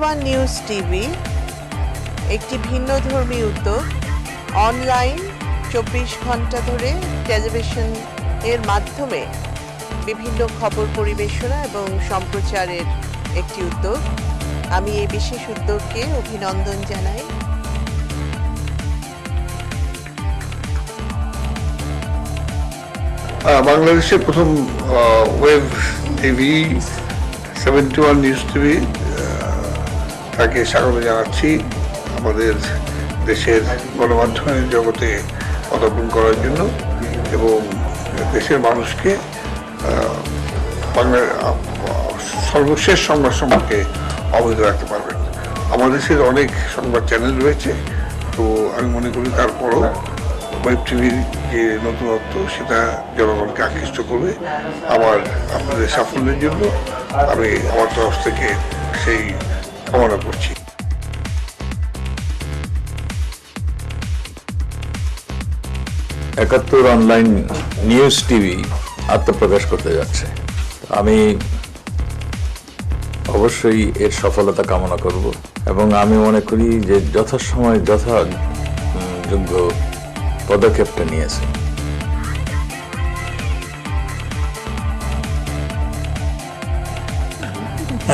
71 news TV একটি ভিন্নধর্মী উদ্যোগ। Online 24 ঘন্টা ধরে টেলিভিশন এর মাধ্যমে বিভিন্ন খবর পরিবেশনা এবং সম্প্রচারের একটি উদ্যোগ। আমি এই বিশেষ উদ্যোগকে অভিনন্দন জানাই। বাংলাদেশের প্রথম ওয়েব টিভি 71 নিউজ টিভি তাকে স্বাগত জানাচ্ছি আমাদের দেশের গণমাধ্যমের জগতে পদার্পণ করার জন্য এবং দেশের মানুষকে বাংলার সর্বশেষ সংবাদ সম্পর্কে অবহিত রাখতে পারবেন। আমাদের দেশের অনেক সংবাদ চ্যানেল রয়েছে, তো আমি মনে করি তারপরও ওয়েব টিভির যে নতুনত্ব সেটা জনগণকে আকৃষ্ট করবে। আপনাদের সাফল্যের জন্য আমি আমার তরফ থেকে সেই কামনা করছি। 71 অনলাইন নিউজ টিভি আত্মপ্রকাশ করতে যাচ্ছে। আমি অবশ্যই এর সফলতা কামনা করব এবং আমি মনে করি যে যথাসময় যথাযোগ্য পদক্ষেপটা নিয়েছে।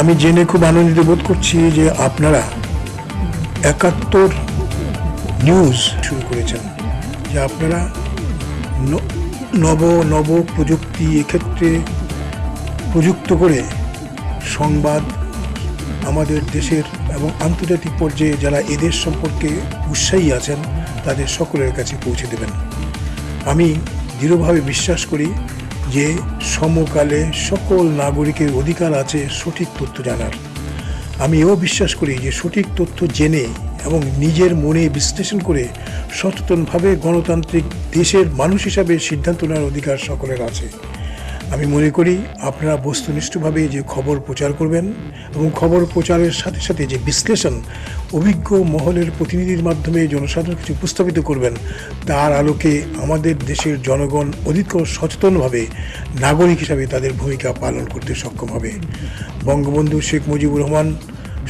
আমি জেনে খুব আনন্দিত বোধ করছি যে আপনারা 71 নিউজ শুরু করেছেন, যে আপনারা নব প্রযুক্তি এক্ষেত্রে প্রযুক্ত করে সংবাদ আমাদের দেশের এবং আন্তর্জাতিক পর্যায়ে যারা এদের সম্পর্কে উৎসাহী আছেন তাদের সকলের কাছে পৌঁছে দেবেন। আমি দৃঢ়ভাবে বিশ্বাস করি যে সমকালে সকল নাগরিকের অধিকার আছে সঠিক তথ্য জানার। আমি এও বিশ্বাস করি যে সঠিক তথ্য জেনে এবং নিজের মনে বিশ্লেষণ করে সচেতনভাবে গণতান্ত্রিক দেশের মানুষ হিসাবে সিদ্ধান্ত নেওয়ার অধিকার সকলের আছে। আমি মনে করি আপনারা বস্তুনিষ্ঠভাবে যে খবর প্রচার করবেন এবং খবর প্রচারের সাথে সাথে যে বিশ্লেষণ অভিজ্ঞ মহলের প্রতিনিধির মাধ্যমে জনসাধারণ কিছু উপস্থাপিত করবেন, তার আলোকে আমাদের দেশের জনগণ অধিকতর সচেতনভাবে নাগরিক হিসাবে তাদের ভূমিকা পালন করতে সক্ষম হবে। বঙ্গবন্ধু শেখ মুজিবুর রহমান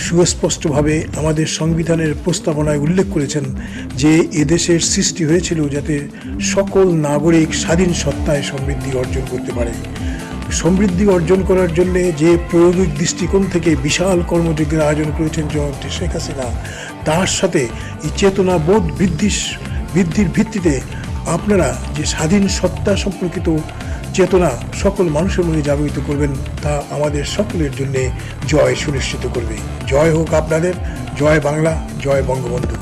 সুস্পষ্টভাবে আমাদের সংবিধানের প্রস্তাবনায় উল্লেখ করেছেন যে এদেশের সৃষ্টি হয়েছিল যাতে সকল নাগরিক স্বাধীন সত্তায় সমৃদ্ধি অর্জন করতে পারে। সমৃদ্ধি অর্জন করার জন্য যে প্রায়োগিক দৃষ্টিকোণ থেকে বিশাল কর্মযজ্ঞের আয়োজন করেছেন জননেত্রী শেখ হাসিনা, তার সাথে এই চেতনা বোধ বৃদ্ধির ভিত্তিতে আপনারা যে স্বাধীন সত্তা সম্পর্কিত চেতনা সকল মানুষের মনে জাগরিত করবেন, তা আমাদের সকলের জন্য জয় সুনিশ্চিত করবে। জয় হোক আপনাদের, জয় বাংলা, জয় বঙ্গবন্ধু।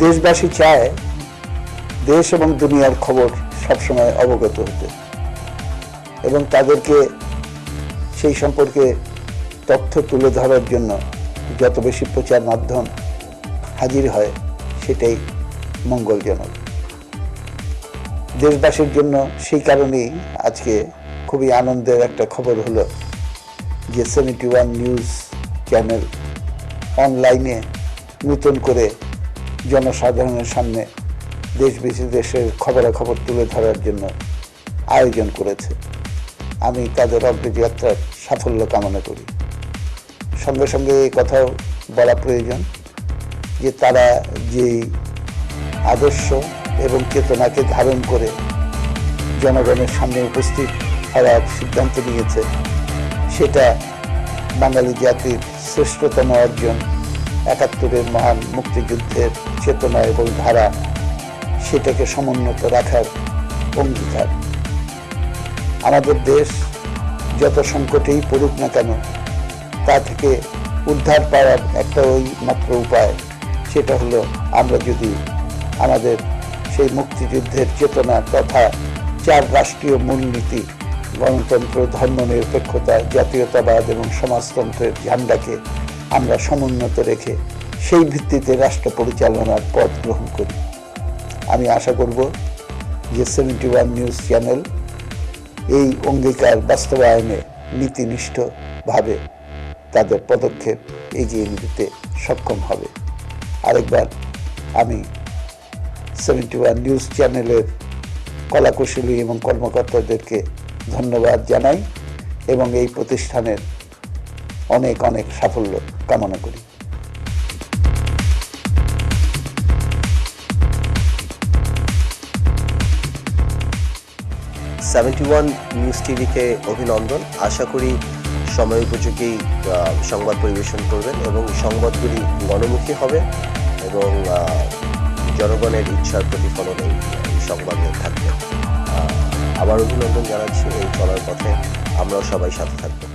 দেশবাসী চায় দেশ এবং দুনিয়ার খবর সবসময় অবগত হতে এবং তাদেরকে সেই সম্পর্কে তথ্য তুলে ধরার জন্য যত বেশি প্রচার মাধ্যম হাজির হয় সেটাই মঙ্গলজনক দেশবাসীর জন্য। সেই কারণেই আজকে খুবই আনন্দের একটা খবর হলো যে 71 নিউজ চ্যানেল অনলাইনে নতুন করে জনসাধারণের সামনে দেশ বিদেশের খবরাখবর তুলে ধরার জন্য আয়োজন করেছে। আমি তাদের অগ্রযাত্রার সাফল্য কামনা করি। সঙ্গে সঙ্গে এই কথাও বলা প্রয়োজন যে তারা যে আদর্শ এবং চেতনাকে ধারণ করে জনগণের সামনে উপস্থিত হওয়ার সিদ্ধান্ত নিয়েছে, সেটা বাঙালি জাতির শ্রেষ্ঠতম অর্জন, 71-এর মহান মুক্তিযুদ্ধের চেতনা এবং ধারা, সেটাকে সমুন্নত রাখার অঙ্গীকার। আমাদের দেশ যত সংকটেই পড়ুক না কেন, তা থেকে উদ্ধার পাওয়ার একটা ওই মাত্র উপায়, সেটা হলো আমরা যদি আমাদের সেই মুক্তিযুদ্ধের চেতনা তথা 4 রাষ্ট্রীয় মূলনীতি গণতন্ত্র, ধর্মনিরপেক্ষতা, জাতীয়তাবাদ এবং সমাজতন্ত্রের ঝান্ডাকে আমরা সমুন্নত রেখে সেই ভিত্তিতে রাষ্ট্র পরিচালনার পথ গ্রহণ করি। আমি আশা করব যে 71 নিউজ চ্যানেল এই অঙ্গীকার বাস্তবায়নে নীতিনিষ্ঠভাবে তাদের পদক্ষেপ এগিয়ে নিতে সক্ষম হবে। আরেকবার আমি 71 নিউজ চ্যানেলের কলাকুশলী এবং কর্মকর্তাদেরকে ধন্যবাদ জানাই এবং এই প্রতিষ্ঠানের অনেক অনেক সাফল্য কামনা করি। নিউজ টিভিকে অভিনন্দন। আশা করি সময় উপযোগী সংবাদ পরিবেশন করবেন এবং সংবাদগুলি গণমুখী হবে এবং জনগণের ইচ্ছার প্রতিফলন এই সংবাদে থাকবে। আবার অভিনন্দন জানাচ্ছি। এই চলার পথে আমরাও সবাই সাথে থাকবো।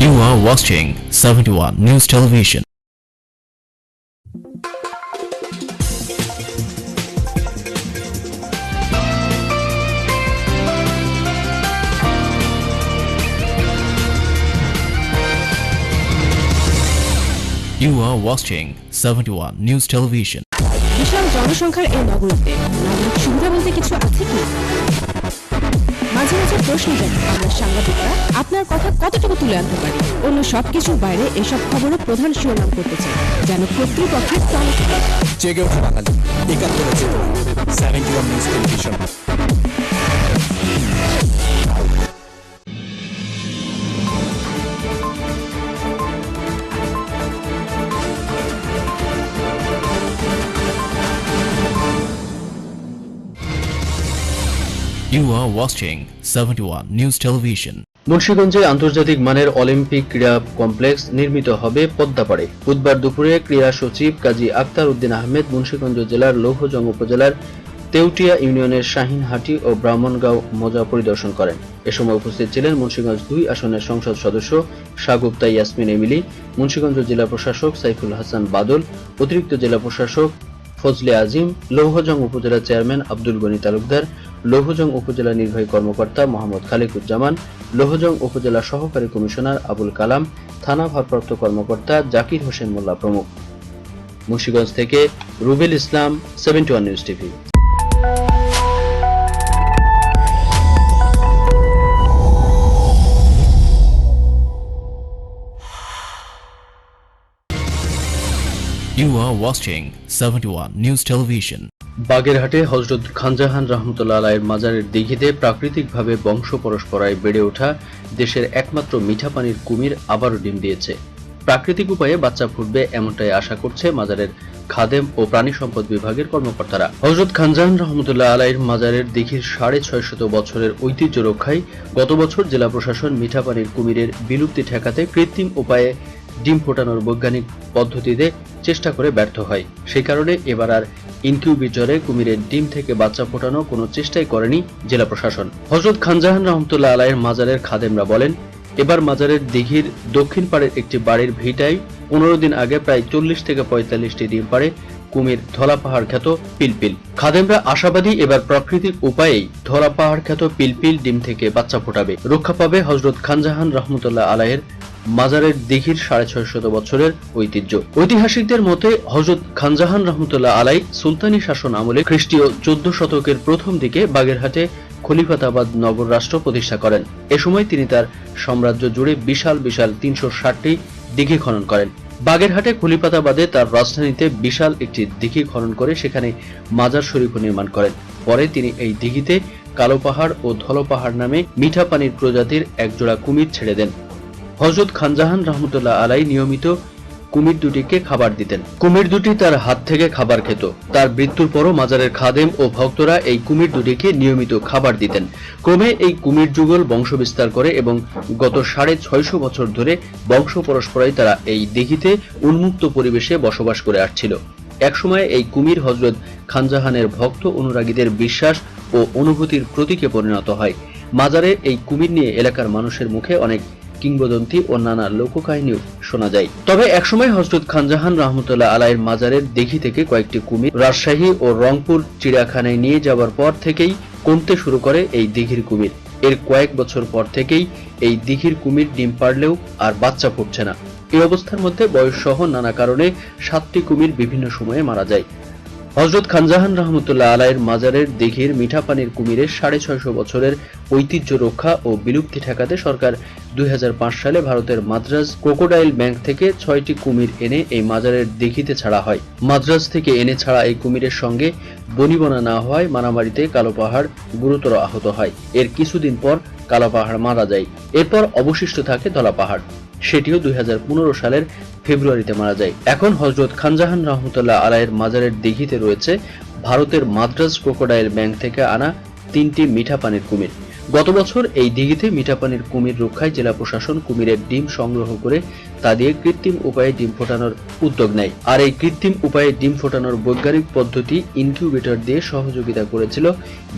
You are watching 71 News Television. You are watching 71 News Television. বিশাল জনসংখ্যার এই নগরীতে নাগরিক সুবিধা বলতে কিছু আছে কি? মাঝে মাঝে প্রশ্ন জানি আমরা সাংবাদিকরা আপনার কথা কতটুকু তুলে আনতে পারি। অন্য সবকিছুর বাইরে এসব খবরও প্রধান শিরোনাম করতে চাই, যেন কর্তৃপক্ষের টনক জেগে ওঠা বাঙালি, 71 চেতনা, 71 news television. You are watching 71 News Television. মুন্সিগঞ্জে আন্তর্জাতিক মানের অলিম্পিক ক্রীড়া কমপ্লেক্স নির্মিত হবে পদ্মাপাড়ে। বুধবার দুপুরে ক্রীড়া সচিব কাজী আক্তার উদ্দিন আহমেদ মুন্সিগঞ্জ জেলার লৌহজং উপজেলার তেউটিয়া ইউনিয়নের শাহিনহাটি ও ব্রাহ্মণগাঁও মৌজা পরিদর্শন করেন। এ সময় উপস্থিত ছিলেন মুন্সিগঞ্জ 2 আসনের সংসদ সদস্য শাগুপ্তা ইয়াসমিন এমিলি, মুন্সিগঞ্জ জেলা প্রশাসক সাইফুল হাসান বাদল, অতিরিক্ত জেলা প্রশাসক ফজলে আজিম, লৌহজং উপজেলা চেয়ারম্যান আব্দুল গনি তালুকদার, লৌহজং উপজেলা নির্বাহী কর্মকর্তা মোহাম্মদ খালিকুজ্জামান, লৌহজং উপজেলা সহকারী কমিশনার আবুল কালাম, থানা ভারপ্রাপ্ত কর্মকর্তা জাকির হোসেন মোল্লা প্রমুখ। মুন্সিগঞ্জ থেকে রুবেল ইসলাম, 71 news TV. You are watching 71 News Television. বাগেরহাটে হযরত খানজাহান রহমতুল্লাহ আলাইহির মাজারের দিঘিতে প্রাকৃতিকভাবে বংশ পরস্পরায় বেড়ে ওঠা দেশের একমাত্র মিঠা পানির কুমির আবারও ডিম দিয়েছে। প্রাকৃতিক উপায়ে বাচ্চা ফুটবে এমনটাই আশা করছে মাজারের খাদেম ও প্রাণী সম্পদ বিভাগের কর্মকর্তারা। হযরত খানজাহান রহমতুল্লাহ আলাইহির মাজারের দিঘির 650 বছরের ঐতিহ্য রক্ষায় গত বছর জেলা প্রশাসন মিঠা পানির কুমিরের বিলুপ্তি ঠেকাতে কৃত্রিম উপায়ে ডিম ফোটানোর বৈজ্ঞানিক পদ্ধতিতে চেষ্টা করে ব্যর্থ হয়। সেই কারণে এবার আর ইনকিউবেটরে কুমিরের ডিম থেকে বাচ্চা ফোটানো কোনো চেষ্টাই করেনি জেলা প্রশাসন। হযরত খানজাহান রহমতুল্লাহ আলাইহির মাজারের খাদেমরা বলেন, এবার মাজারের দিঘির দক্ষিণ পাড়ের একটি বাড়ির ভিটায় 15 দিন আগে প্রায় 40 থেকে 45টি ডিম পাড়ে কুমির ধলা পাহাড় খ্যাত পিলপিল। খাদেমরা আশাবাদী এবার প্রাকৃতিক উপায়েই ধলা পাহাড় খ্যাত পিলপিল ডিম থেকে বাচ্চা ফোটাবে। রক্ষা পাবে হযরত খানজাহান রহমতুল্লাহ আলাইহির মাজারের দিঘির 650 বছরের ঐতিহ্য। ঐতিহাসিকদের মতে হযরত খানজাহান রহমতুল্লাহ আলাই সুলতানি শাসন আমলে খ্রিস্টীয় 14 শতকের প্রথম দিকে বাগেরহাটে খলিফাতাবাদ নগর রাষ্ট্র প্রতিষ্ঠা করেন। এ সময় তিনি তার সাম্রাজ্য জুড়ে বিশাল বিশাল 360টি দিঘি খনন করেন। বাগেরহাটে খলিফাতাবাদে তার রাজধানীতে বিশাল একটি দিঘি খনন করে সেখানে মাজার শরীফ নির্মাণ করেন। পরে তিনি এই দিঘিতে কালো পাহাড় ও ধলো পাহাড় নামে মিঠা পানির প্রজাতির একজোড়া কুমির ছেড়ে দেন। হযরত খানজাহান রহমতুল্লাহ আলাই নিয়মিত কুমির দুটিকে খাবার দিতেন। কুমির দুটি তার হাত থেকে খাবার খেত। তার মৃত্যুর পরও মাজারের খাদেম ও ভক্তরা এই কুমির দুটিকে নিয়মিত খাবার দিতেন। ক্রমে এই কুমির যুগল বংশ বিস্তার করে এবং গত 650 বছর ধরে বংশ পরস্পরায় তারা এই দিঘিতে উন্মুক্ত পরিবেশে বসবাস করে আসছিল। একসময় এই কুমির হযরত খানজাহানের ভক্ত অনুরাগীদের বিশ্বাস ও অনুভূতির প্রতীকে পরিণত হয়। মাজারে এই কুমির নিয়ে এলাকার মানুষের মুখে অনেক কিংবদন্তি ও নানা লোককাহিনীও শোনা যায়। তবে একসময় হযরত খানজাহান রহমতুল্লাহ আলাইহির মাজারের দিঘি থেকে কয়েকটি কুমির রাজশাহী ও রংপুর চিড়িয়াখানায় নিয়ে যাওয়ার পর থেকেই কমতে শুরু করে এই দিঘির কুমির। এর কয়েক বছর পর থেকেই এই দিঘির কুমির ডিম পারলেও আর বাচ্চা ফুটছে না। এই অবস্থার মধ্যে বয়স সহ নানা কারণে 7টি কুমির বিভিন্ন সময়ে মারা যায়। হযরত খানজাহান রহমতুল্লাহ আলাইয়ের মাজারের দিঘির মিঠা পানির কুমিরের 650 বছরের ঐতিহ্য রক্ষা ও বিলুপ্তি ঠেকাতে সরকার 2005 সালে ভারতের মাদ্রাজ ক্রোকোডাইল ব্যাংক থেকে 6টি কুমির এনে এই মাজারের দিঘিতে ছাড়া হয়। মাদ্রাজ থেকে এনে ছাড়া এই কুমিরের সঙ্গে বনিবনা না হওয়ায় মারামারিতে কালো পাহাড় গুরুতর আহত হয়। এর কিছুদিন পর কালো পাহাড় মারা যায়। এরপর অবশিষ্ট থাকে ধলা পাহাড়, সেটিও 2015 সালের ফেব্রুয়ারিতে মারা যায়। এখন হযরত খানজাহান রহমতুল্লাহ আলাইয়ের মাজারের দিঘিতে রয়েছে ভারতের মাদ্রাজ ক্রোকোডাইল ব্যাংক থেকে আনা 3টি মিঠা পানির কুমির। গত বছর এই দিঘিতে মিঠা পানির কুমির রক্ষায় জেলা প্রশাসন কুমিরের ডিম সংগ্রহ করে তা দিয়ে কৃত্রিম উপায়ে ডিম ফোটানোর উদ্যোগ নেয়। আর এই কৃত্রিম উপায়ে ডিম ফোটানোর বৈজ্ঞানিক পদ্ধতি ইনকিউবেটর দিয়ে সহযোগিতা করেছিল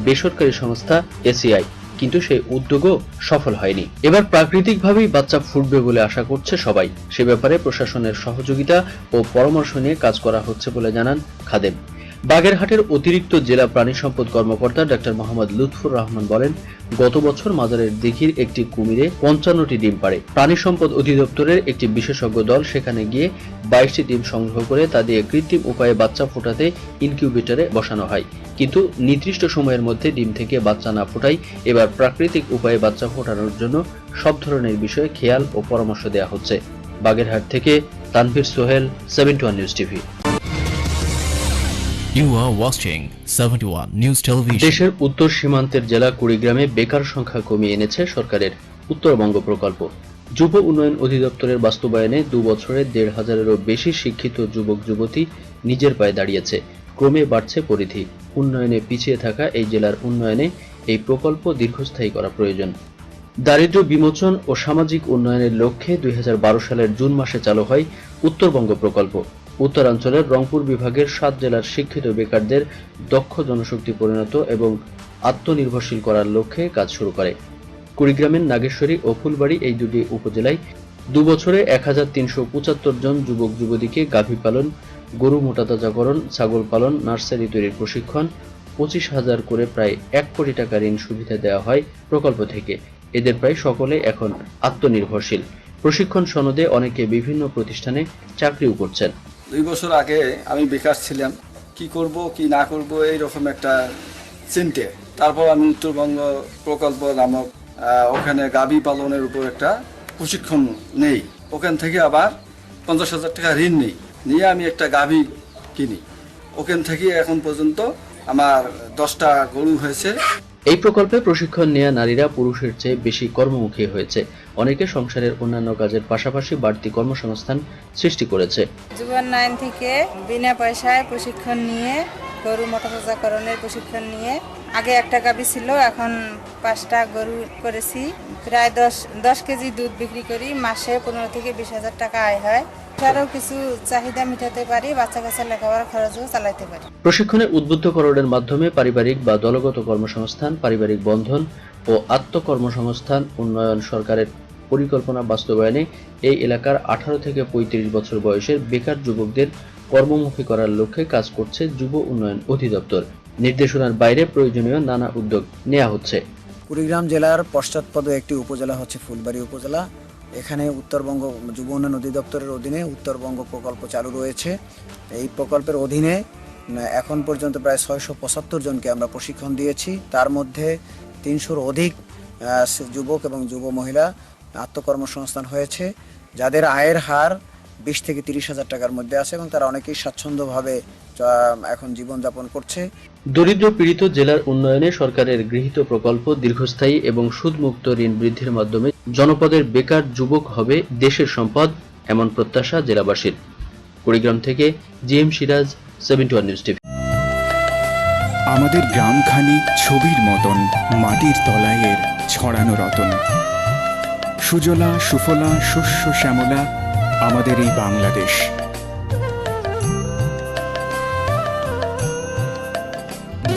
বেসরকারি সংস্থা এসিআই, কিন্তু সেই উদ্যোগও সফল হয়নি। এবার প্রাকৃতিকভাবেই বাচ্চা ফুটবে বলে আশা করছে সবাই। সে ব্যাপারে প্রশাসনের সহযোগিতা ও পরামর্শ নিয়ে কাজ করা হচ্ছে বলে জানান খাদেম। বাগেরহাটের অতিরিক্ত জেলা প্রাণী সম্পদ কর্মকর্তা ডক্টর মোহাম্মদ লুৎফুর রহমান বলেন, গত বছর মাজারের দিঘির একটি কুমিরে 55টি ডিম পাড়ে। প্রাণী সম্পদ অধিদপ্তরের একটি বিশেষজ্ঞ দল সেখানে গিয়ে 22টি ডিম সংগ্রহ করে তা দিয়ে কৃত্রিম উপায়ে বাচ্চা ফোটাতে ইনকিউবেটরে বসানো হয়, কিন্তু নির্দিষ্ট সময়ের মধ্যে ডিম থেকে বাচ্চা না ফোটায় এবার প্রাকৃতিক উপায়ে বাচ্চা ফোটানোর জন্য সব ধরনের বিষয়ে খেয়াল ও পরামর্শ দেওয়া হচ্ছে। বাগেরহাট থেকে Tanvir Sohel, 71 news TV. You are watching 71 News Television. দেশের উত্তর সীমান্তের জেলা কুড়িগ্রামে বেকার সংখ্যা কমিয়ে এনেছে সরকারের উত্তরবঙ্গ প্রকল্প। যুব উন্নয়ন অধিদপ্তরের বাস্তবায়নে 2 বছরে 1,500-এরও বেশি শিক্ষিত যুবক যুবতী নিজের পায়ে দাঁড়িয়েছে। ক্রমে বাড়ছে পরিধি। উন্নয়নে পিছিয়ে থাকা এই জেলার উন্নয়নে এই প্রকল্প দীর্ঘস্থায়ী করা প্রয়োজন। দারিদ্র্য বিমোচন ও সামাজিক উন্নয়নের লক্ষ্যে 2012 সালের জুন মাসে চালু হয় উত্তরবঙ্গ প্রকল্প। উত্তরাঞ্চলের রংপুর বিভাগের 7 জেলার শিক্ষিত বেকারদের দক্ষ জনশক্তি পরিণত এবং আত্মনির্ভরশীল করার লক্ষ্যে কাজ শুরু করে। কুড়িগ্রামের নাগেশ্বরী ও ফুলবাড়ী এই দুটি উপজেলায় 2 বছরে 1375 জন যুবক যুবতীকে গাভী পালন, গরু মোটাতাজাকরণ, ছাগল পালন, নার্সারি তৈরির প্রশিক্ষণ, 25,000 করে প্রায় 1 কোটি টাকা ঋণ সুবিধা দেওয়া হয় প্রকল্প থেকে। এদের প্রায় সকলে এখন আত্মনির্ভরশীল। প্রশিক্ষণ সনদে অনেকে বিভিন্ন প্রতিষ্ঠানে চাকরিও করছেন। 2 বছর আগে আমি বেকার ছিলাম, কি করব কি না করব এইরকম একটা চিন্তে। তারপর আমি উত্তরবঙ্গ প্রকল্প নামক ওখানে গাভী পালনের উপর একটা প্রশিক্ষণ নেই। ওখান থেকে আবার 50,000 টাকা ঋণ নিয়ে আমি একটা গাভী কিনি। ওখান থেকে এখন পর্যন্ত আমার 10টা গরু হয়েছে। এই প্রকল্পে প্রশিক্ষণ নেওয়া নারীরা পুরুষের চেয়ে বেশি কর্মমুখী হয়েছে। অনেকে সংসারের অন্যান্য কাজের পাশাপাশি বাড়তি কর্মসংস্থান সৃষ্টি করেছে। যুব উন্নয়ন থেকে বিনা পয়সায় প্রশিক্ষণ নিয়ে গরু মোটাতাজাকরণের প্রশিক্ষণ নিয়ে আগে একটা গাভী ছিল, এখন 5টা গরু করেছি। প্রায় 10 কেজি দুধ বিক্রি করি, মাসে 15 থেকে 20,000 টাকা আয় হয়। আরও কিছু চাহিদা মেটাতে পারি, বাচ্চা কাচ্চার লেখাপড়ার খরচও চালাতে পারি। প্রশিক্ষণে উদ্বুদ্ধকরণের মাধ্যমে পারিবারিক বা দলগত কর্মসংস্থান, পারিবারিক বন্ধন ও আত্মকর্মসংস্থান উন্নয়ন সরকারের পরিকল্পনা বাস্তবায়নে এই এলাকার 18 থেকে 35 বছর বয়সের বেকার যুবকদের কর্মমুখী করার লক্ষ্যে কাজ করছে যুব উন্নয়ন অধিদপ্তর। নির্দেশনার বাইরে প্রয়োজনীয় নানা উদ্যোগ নেওয়া হচ্ছে। কুড়িগ্রাম জেলার পশ্চাৎপদ একটি উপজেলা হচ্ছে ফুলবাড়ী উপজেলা। এখানে উত্তরবঙ্গ যুব উন্নয়ন অধিদপ্তরের অধীনে উত্তরবঙ্গ প্রকল্প চালু রয়েছে। এই প্রকল্পের অধীনে এখন পর্যন্ত প্রায় 675 জনকে আমরা প্রশিক্ষণ দিয়েছি। তার মধ্যে 300-র অধিক যুবক এবং যুব মহিলা আত্মকর্মসংস্থান হয়েছে, যাদের আয়ের হার 20 থেকে 30,000 টাকার মধ্যে আছে এবং তারা অনেকেই স্বাচ্ছন্দ্যভাবে এখন জীবনযাপন করছে। দরিদ্র পীড়িত জেলার উন্নয়নে সরকারের গৃহীত প্রকল্প দীর্ঘস্থায়ী এবং সুদমুক্ত ঋণ বৃদ্ধির মাধ্যমে জনপদের বেকার যুবক হবে দেশের সম্পদ, এমন প্রত্যাশা জেলাবাসীর। কুড়িগ্রাম থেকে জিএম সিরাজ, 71 নিউজ টিভি। আমাদের গ্রামখানি ছবির মতন মাটির তলায় এর ছড়ানো রতন। সুজলা সুফলা শস্য শ্যামলা আমাদের এই বাংলাদেশ।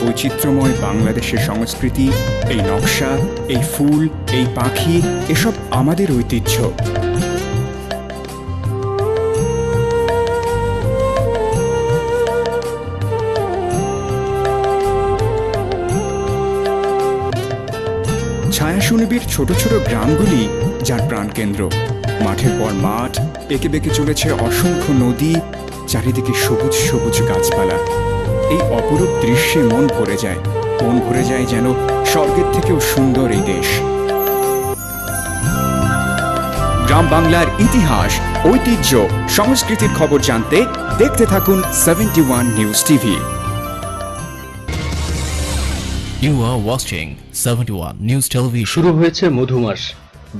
বৈচিত্র্যময় বাংলাদেশের সংস্কৃতি, এই নকশা, এই ফুল, এই পাখি, এসব আমাদের ঐতিহ্য। ছায়া সুনিবিড় ছোট ছোট গ্রামগুলি যার প্রাণকেন্দ্র। মাঠের পর মাঠ, এঁকে বেঁকে চলেছে অসংখ্য নদী, চারিদিকে সবুজ সবুজ গাছপালা। এই অপরূপ দৃশ্যে মন ভরে যায়। মন ভরে যায় যেন স্বর্গের থেকেও সুন্দর এই দেশ। গ্রাম বাংলার ইতিহাস, ঐতিহ্য, সংস্কৃতির খবর জানতে দেখতে থাকুন 71 news TV. You are watching 71 News Television. শুরু হয়েছে মধুমাস।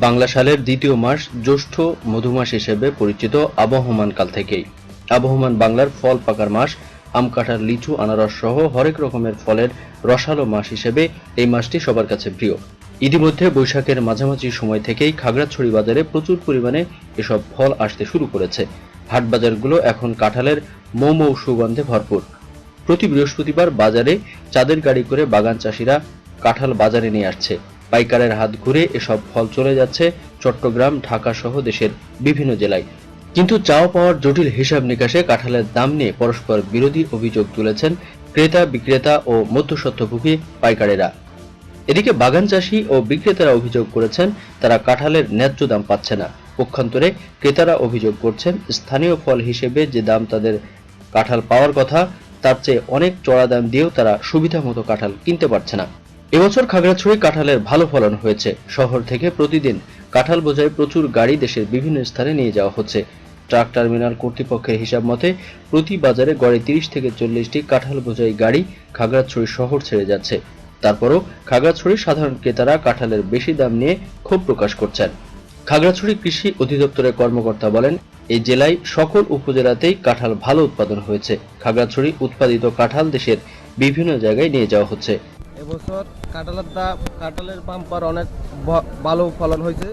বাংলা সালের দ্বিতীয় মাস জ্যৈষ্ঠ মধুমাস হিসেবে পরিচিত আবহমান কাল থেকেই। আবহমান বাংলার ফল পাকার মাস। আম, কাঁঠাল, লিচু, আনারস সহ হরেক রকমের ফলের রসালো মাস হিসেবে এই মাসটি সবার কাছে প্রিয়। ইতিমধ্যে বৈশাখের মাঝামাঝি সময় থেকেই খাগড়াছড়ি বাজারে প্রচুর পরিমাণে এসব ফল আসতে শুরু করেছে। হাট বাজারগুলো এখন কাঁঠালের মৌ মৌ সুগন্ধে ভরপুর। প্রতি বৃহস্পতিবার বাজারে চাঁদের গাড়ি করে বাগান চাষিরা কাঁঠাল বাজারে নিয়ে আসছে। পাইকারের হাত ঘুরে এসব ফল চলে যাচ্ছে চট্টগ্রাম, ঢাকা সহ দেশের বিভিন্ন জেলায়। কিন্তু চাওয়া পাওয়ার জটিল হিসাব নিকাশে কাঁঠালের দাম নিয়ে পরস্পর বিরোধী অভিযোগ তুলেছেন ক্রেতা, বিক্রেতা ও মধ্যস্বত্বভোগী পাইকারেরা। এদিকে বাগান চাষি ও বিক্রেতারা অভিযোগ করেছেন তারা কাঁঠালের ন্যায্য দাম পাচ্ছে না। পক্ষান্তরে ক্রেতারা অভিযোগ করছেন স্থানীয় ফল হিসেবে যে দাম তাদের কাঁঠাল পাওয়ার কথা তার চেয়ে অনেক চড়া দাম দিয়েও তারা সুবিধা মতো কাঁঠাল কিনতে পারছে না। এবছর খাগড়াছড়ি কাঁঠালের ভালো ফলন হয়েছে। শহর থেকে প্রতিদিন কাঁঠাল বোঝাই প্রচুর গাড়ি দেশের বিভিন্ন স্থানে নিয়ে যাওয়া হচ্ছে। ট্রাক টার্মিনাল কর্তৃপক্ষের হিসাব মতে প্রতি বাজারে গড়ে 30 থেকে 40টি কাঁঠাল বোঝাই গাড়ি খাগড়াছড়ি শহর ছেড়ে যাচ্ছে। তারপরও খাগড়াছড়ির সাধারণ ক্রেতারা কাঁঠালের বেশি দাম নিয়ে ক্ষোভ প্রকাশ করছেন। খাগড়াছড়ি কৃষি অধিদপ্তরের কর্মকর্তা বলেন, এই জেলায় সকল উপজেলাতেই কাঁঠাল ভালো উৎপাদন হয়েছে। খাগড়াছড়ি উৎপাদিত কাঁঠাল দেশের বিভিন্ন জায়গায় নিয়ে যাওয়া হচ্ছে। এবছর কাঁঠালের বাম্পার অনেক ভালো ফলন হয়েছে।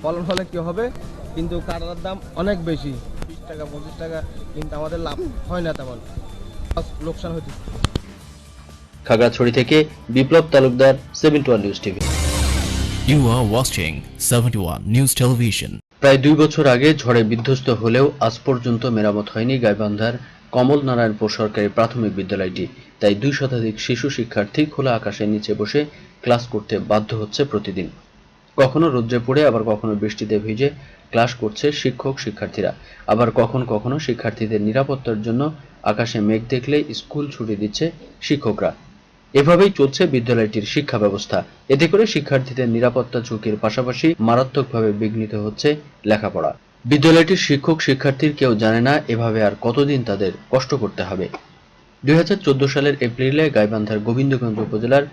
ফলন হলে কি হবে, কিন্তু কাঁঠালের দাম অনেক বেশি, 20 টাকা 25 টাকা, কিন্তু আমাদের লাভ হয় না, তেমন লোকসান হয়েছে। খাগড়াছড়ি থেকে Biplob Talukdar, 71 news TV. You are watching 71 News Television. প্রায় 2 বছর আগে ঝড়ে বিধ্বস্ত হলেও আজ পর্যন্ত মেরামত হয়নি গাইবান্ধার কমল নারায়ণপুর সরকারি প্রাথমিক বিদ্যালয়টি। তাই 2 শতাধিক শিশু শিক্ষার্থী খোলা আকাশের নিচে বসে ক্লাস করতে বাধ্য হচ্ছে প্রতিদিন। কখনো রোদ্রে পড়ে, আবার কখনো বৃষ্টিতে ভিজে ক্লাস করছে শিক্ষক শিক্ষার্থীরা। আবার কখনো শিক্ষার্থীদের নিরাপত্তার জন্য আকাশে মেঘ দেখলেই স্কুল ছুটি দিচ্ছে শিক্ষকরা। এভাবেই চলছে বিদ্যালয়টির শিক্ষা ব্যবস্থা। এতে করে শিক্ষার্থীদের নিরাপত্তা ঝুঁকির পাশাপাশি মারাত্মকভাবে বিঘ্নিত হচ্ছে লেখাপড়া। বিদ্যালয়টির শিক্ষক শিক্ষার্থীর কেউ জানে না এভাবে আর কতদিন তাদের কষ্ট করতে হবে। 2014 সালের এপ্রিলে গাইবান্ধার গোবিন্দগঞ্জ উপজেলার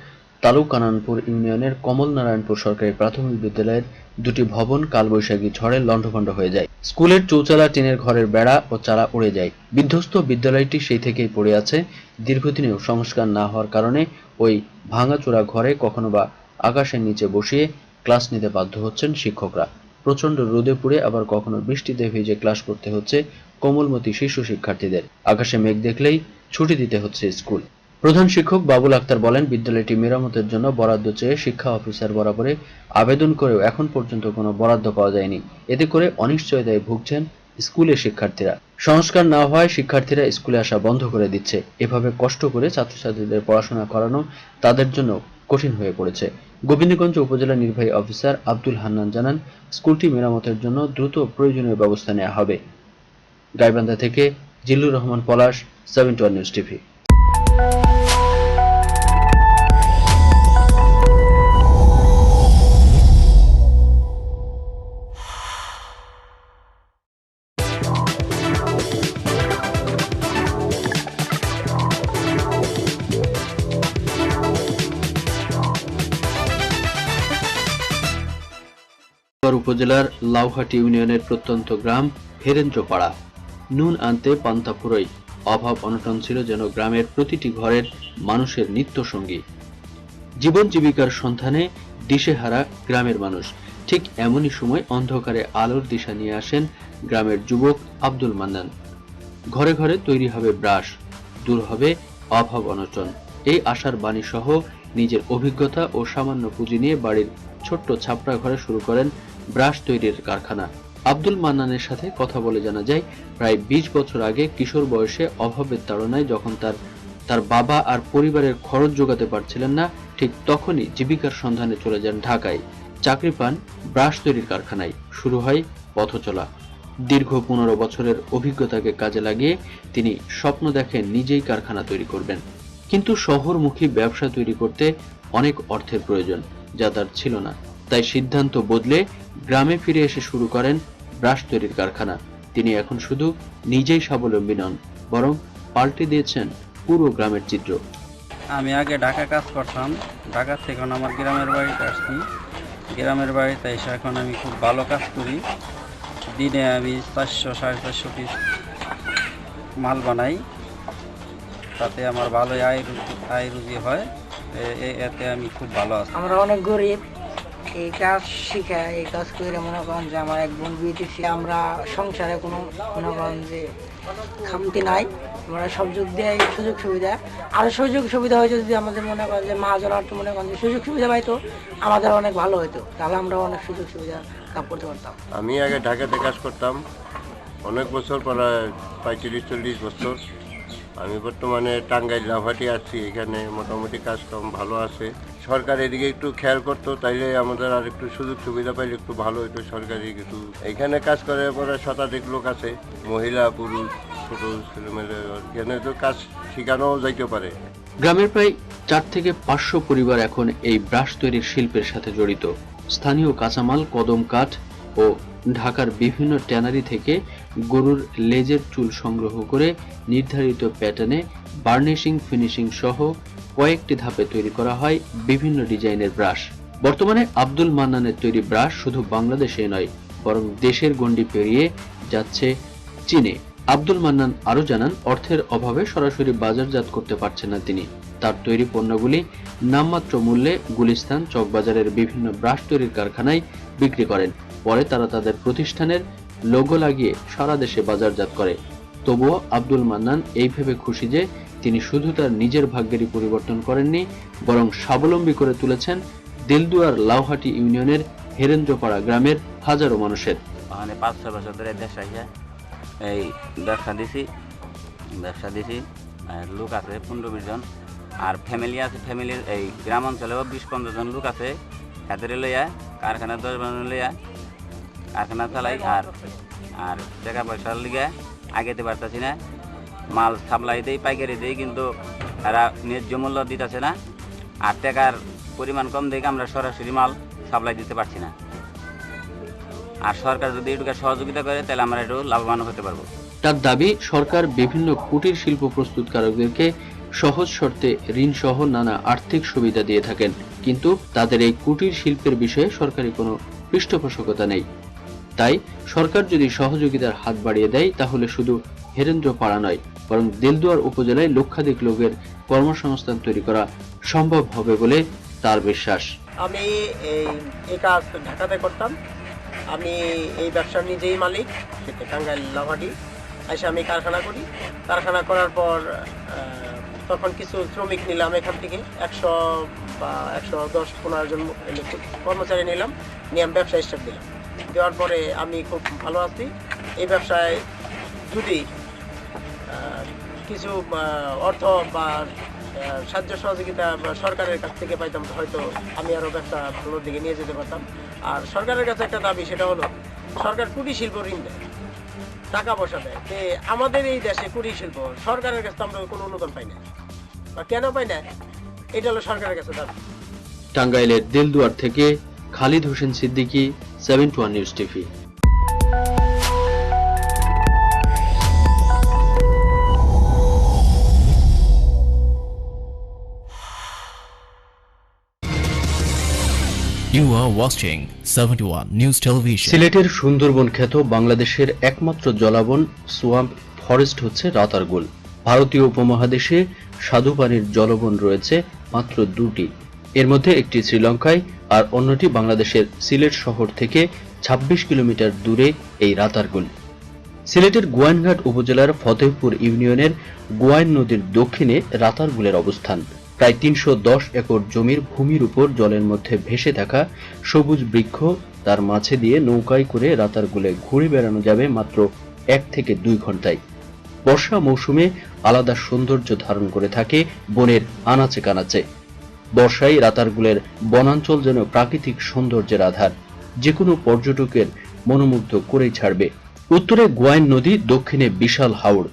তালুকানানপুর ইউনিয়নের কমল নারায়ণপুর সরকারি প্রাথমিক বিদ্যালয়ের 2টি ভবন কালবৈশাখী ঝড়ে লণ্ডভণ্ড হয়ে যায়। স্কুলের চৌচালা টিনের ঘরের বেড়া ও চালা উড়ে যায়। বিধ্বস্ত বিদ্যালয়টি সেই থেকেই পড়ে আছে। দীর্ঘদিনেও সংস্কার না হওয়ার কারণে ওই ভাঙাচোরা ঘরে কখনো বা আকাশের নিচে বসিয়ে ক্লাস নিতে বাধ্য হচ্ছেন শিক্ষকরা। প্রচণ্ড রোদে পুড়ে, আবার কখনো বৃষ্টিতে ভিজে ক্লাস করতে হচ্ছে কোমলমতি শিশু শিক্ষার্থীদের। আকাশে মেঘ দেখলেই ছুটি দিতে হচ্ছে স্কুল। প্রধান শিক্ষক বাবুল আক্তার বলেন, বিদ্যালয়টি মেরামতের জন্য বরাদ্দ চেয়ে শিক্ষা অফিসার বরাবরে আবেদন করেও এখন পর্যন্ত কোনো বরাদ্দ পাওয়া যায়নি। এতে করে অনিশ্চয়তায় ভুগছেন স্কুলের শিক্ষার্থীরা। সংস্কার না হওয়ায় শিক্ষার্থীরা স্কুলে আসা বন্ধ করে দিচ্ছে। এভাবে কষ্ট করে ছাত্রছাত্রীদের পড়াশোনা করানো তাদের জন্য কঠিন হয়ে পড়েছে। গোবিন্দগঞ্জ উপজেলা নির্বাহী অফিসার আব্দুল হান্নান জানান, স্কুলটি মেরামতের জন্য দ্রুত প্রয়োজনীয় ব্যবস্থা নেওয়া হবে। গাইবান্ধা থেকে জিল্লুর রহমান পলাশ, 71 নিউজ টিভি। উপজেলার লাউহাটি ইউনিয়নের প্রত্যন্ত গ্রাম হেরেন্দ্রপাড়া। নুন আনতে পান্তা ফুরোয় অভাব অনটন ছিল যেন গ্রামের প্রতিটি ঘরের মানুষের নিত্য সঙ্গী। জীবন জীবিকার সন্ধানে দিশেহারা গ্রামের মানুষ। ঠিক এমনই সময় অন্ধকারে আলোর দিশা নিয়ে আসেন গ্রামের যুবক আব্দুল মান্নান। ঘরে ঘরে তৈরি হবে ব্রাশ, দূর হবে অভাব অনটন। এই আশার বাণী সহ নিজের অভিজ্ঞতা ও সামান্য পুঁজি নিয়ে বাড়ির ছোট্ট ছাপড়া ঘরে শুরু করেন ব্রাশ তৈরির কারখানা। আব্দুল মান্নানের সাথে কথা বলে জানা যায়, প্রায় 20 বছর আগে কিশোর বয়সে অভাবের তাড়নায় যখন তার বাবা আর পরিবারের খরচ জোগাতে পারছিলেন না, ঠিক তখনই জীবিকার সন্ধানে চলে যান ঢাকায়। চাকরি পান ব্রাশ তৈরির কারখানায়। শুরু হয় পথ চলা। দীর্ঘ 15 বছরের অভিজ্ঞতাকে কাজে লাগিয়ে তিনি স্বপ্ন দেখেন নিজেই কারখানা তৈরি করবেন। কিন্তু শহরমুখী ব্যবসা তৈরি করতে অনেক অর্থের প্রয়োজন, যা তার ছিল না। তাই সিদ্ধান্ত বদলে গ্রামে ফিরে এসে শুরু করেন ব্রাশ তৈরির কারখানা। তিনি এখন শুধু নিজেই স্বাবলম্বী নন, বরং পাল্টে দিয়েছেন পুরো গ্রামের চিত্র। আমি আগে ঢাকা কাজ করতাম, ঢাকা থেকে আমার গ্রামের বাড়িতে আসছি। গ্রামের বাড়িতে এসে এখন আমি খুব ভালো কাজ করি। দিনে আমি 400-450 পিস মাল বানাই, তাতে আমার ভালো আয় রুজি হয়। এতে আমি খুব ভালো আছি। আমরা অনেক গরিব, এই কাজ শিখা এই কাজ করে মনে করেন যে আমার এক বোন বিয়ে দিচ্ছি। আমরা সংসারে কোনো মনে করেন যে খামতি নাই, আমরা সব যুগ দিয়ে সুযোগ সুবিধা আরও সুযোগ সুবিধা হয়েছে। যদি আমাদের মনে করেন যে মহাজন আর মনে করেন যে সুযোগ সুবিধা পাইতো আমাদের অনেক ভালো হতো, তাহলে আমরা অনেক সুযোগ সুবিধা লাভ করতে পারতাম। আমি আগে ঢাকাতে কাজ করতাম অনেক বছর, প্রায় 30-40 বছর। আমি বর্তমানে টাঙ্গাইল লাউহাটি আছি। এখানে মোটামুটি কাজকাম ভালো আছে। সরকার এদিকে একটু খেয়াল করতো, তাইলে আমাদের আর একটু সুযোগ সুবিধা পাইলে একটু ভালো হতো। সরকারি কিছু এখানে কাজ করে পরে শতাধিক লোক আছে, মহিলা পুরুষ ছোট ছেলেমেয়ে, এখানে তো কাজ শেখানো যাইতে পারে। গ্রামের প্রায় 4 থেকে 500 পরিবার এখন এই ব্রাশ তৈরির শিল্পের সাথে জড়িত। স্থানীয় কাঁচামাল কদম কাঠ ও ঢাকার বিভিন্ন ট্যানারি থেকে গরুর লেজের চুল সংগ্রহ করে নির্ধারিত প্যাটার্নে বার্নিশিং, ফিনিশিং সহ কয়েকটি ধাপে তৈরি করা হয় বিভিন্ন ডিজাইনের ব্রাশ। বর্তমানে আব্দুল মান্নানের তৈরি ব্রাশ শুধু বাংলাদেশে নয়, বরং দেশের গণ্ডি পেরিয়ে যাচ্ছে চীনে। আব্দুল মান্নান আরও জানান, অর্থের অভাবে সরাসরি বাজারজাত করতে পারছেন না তিনি। তার তৈরি পণ্যগুলি নামমাত্র মূল্যে গুলিস্তান, চকবাজারের বিভিন্ন ব্রাশ তৈরির কারখানায় বিক্রি করেন। পরে তারা তাদের প্রতিষ্ঠানের লোগো লাগিয়ে সারা দেশে বাজারজাত করে। তবুও আব্দুল মান্নান এই ভেবে খুশি যে তিনি শুধু তার নিজের ভাগ্যেরই পরিবর্তন করেননি, বরং স্বাবলম্বী করে তুলেছেন দেলদুয়ার লাউহাটি ইউনিয়নের হেরেন্দ্রপাড়া গ্রামের হাজারো মানুষের। 5-6 বছর ধরে এই ব্যবসা দিছি। লোক আছে 15-20 জন, আর ফ্যামিলি আছে। ফ্যামিলির এই গ্রাম অঞ্চলেও 20-15 জন লোক আছে। হাতের লইয়া কারখানা 10 জন লইয়া কারখানা চালাই। আর টাকা পয়সার লিগে আগেতে পারতেছি না। মাল সাপ্লাই দেই, পাইকারি দেই, কিন্তু এরা ন্যায্য মূল্য দিতেছে না। আর টাকার পরিমাণ কম দেখে আমরা সরাসরি মাল সাপ্লাই দিতে পারছি না। আর সরকার যদি এটুকু সহযোগিতা করে তাহলে আমরা একটু লাভবান হতে পারবো। তার দাবি, সরকার বিভিন্ন কুটির শিল্প প্রস্তুতকারকদেরকে সহজ শর্তে ঋণ সহ নানা আর্থিক সুবিধা দিয়ে থাকেন, কিন্তু তাদের এই কুটির শিল্পের বিষয়ে সরকারি কোনো পৃষ্ঠপোষকতা নেই। তাই সরকার যদি সহযোগিতার হাত বাড়িয়ে দেয়, তাহলে শুধু হেরেন্দ্রপাড়া নয়, বরং দেলদুয়ার উপজেলায় লক্ষাধিক লোকের কর্মসংস্থান তৈরি করা সম্ভব হবে বলে তার বিশ্বাস। আমি এই কাজ ঢাকাতে করতাম। আমি এই ব্যবসার নিজেই মালিক, টাঙ্গাইল লাউহাটি। এসে আমি কারখানা করি। কারখানা করার পর তখন কিছু শ্রমিক নিলাম এখান থেকে, 100 বা 110-15 জন কর্মচারী নিলাম, নিয়ে আমি ব্যবসা স্টার্ট দিলাম। দেওয়ার পরে আমি খুব ভালো আছি। এই ব্যবসায় যদি কিছু অর্থ বা সাহায্য সহযোগিতা সরকারের কাছ থেকে পাইতাম, হয়তো আমি আরও ব্যবসা ভালোর দিকে নিয়ে যেতে পারতাম। আর সরকারের কাছে একটা দাবি, সেটা হলো সরকার কুটির শিল্প ঋণ দেয়, টাকা পয়সা দেয়। যে আমাদের এই দেশে কুটির শিল্প সরকারের কাছে আমরা কোনো অনুদান পাই না, বা কেন পাই না, এটা হলো সরকারের কাছে দাবি। টাঙ্গাইলের দেলদুয়ার থেকে Khalid Hossain Siddiqui, 71 news TV. You are watching 71 News Television. সিলেটের সুন্দরবন খ্যাত বাংলাদেশের একমাত্র জলাবন সোয়াম্প ফরেস্ট হচ্ছে রাতারগুল। ভারতীয় উপমহাদেশে স্বাদুপানির জলবন রয়েছে মাত্র 2টি। এর মধ্যে একটি শ্রীলঙ্কায়, আর অন্যটি বাংলাদেশের সিলেট শহর থেকে 26 কিলোমিটার দূরে এই রাতারগুল। সিলেটের গোয়াইনঘাট উপজেলার ফতেহপুর ইউনিয়নের গোয়াইন নদীর দক্ষিণে রাতারগুলের অবস্থান। প্রায় 310 একর জমির ভূমির উপর জলের মধ্যে ভেসে থাকা সবুজ বৃক্ষ, তার মাঝে দিয়ে নৌকায় করে রাতারগুলে ঘুরে বেড়ানো যাবে মাত্র 1 থেকে 2 ঘন্টায়। বর্ষা মৌসুমে আলাদা সৌন্দর্য ধারণ করে থাকে বনের আনাচে কানাচে। বর্ষায় রাতারগুলের বনাঞ্চল যেন প্রাকৃতিক সৌন্দর্যের আধার, যে কোনো পর্যটকের মনোমুগ্ধ করেই ছাড়বে। উত্তরে গোয়াইন নদী, দক্ষিণে বিশাল হাওড়,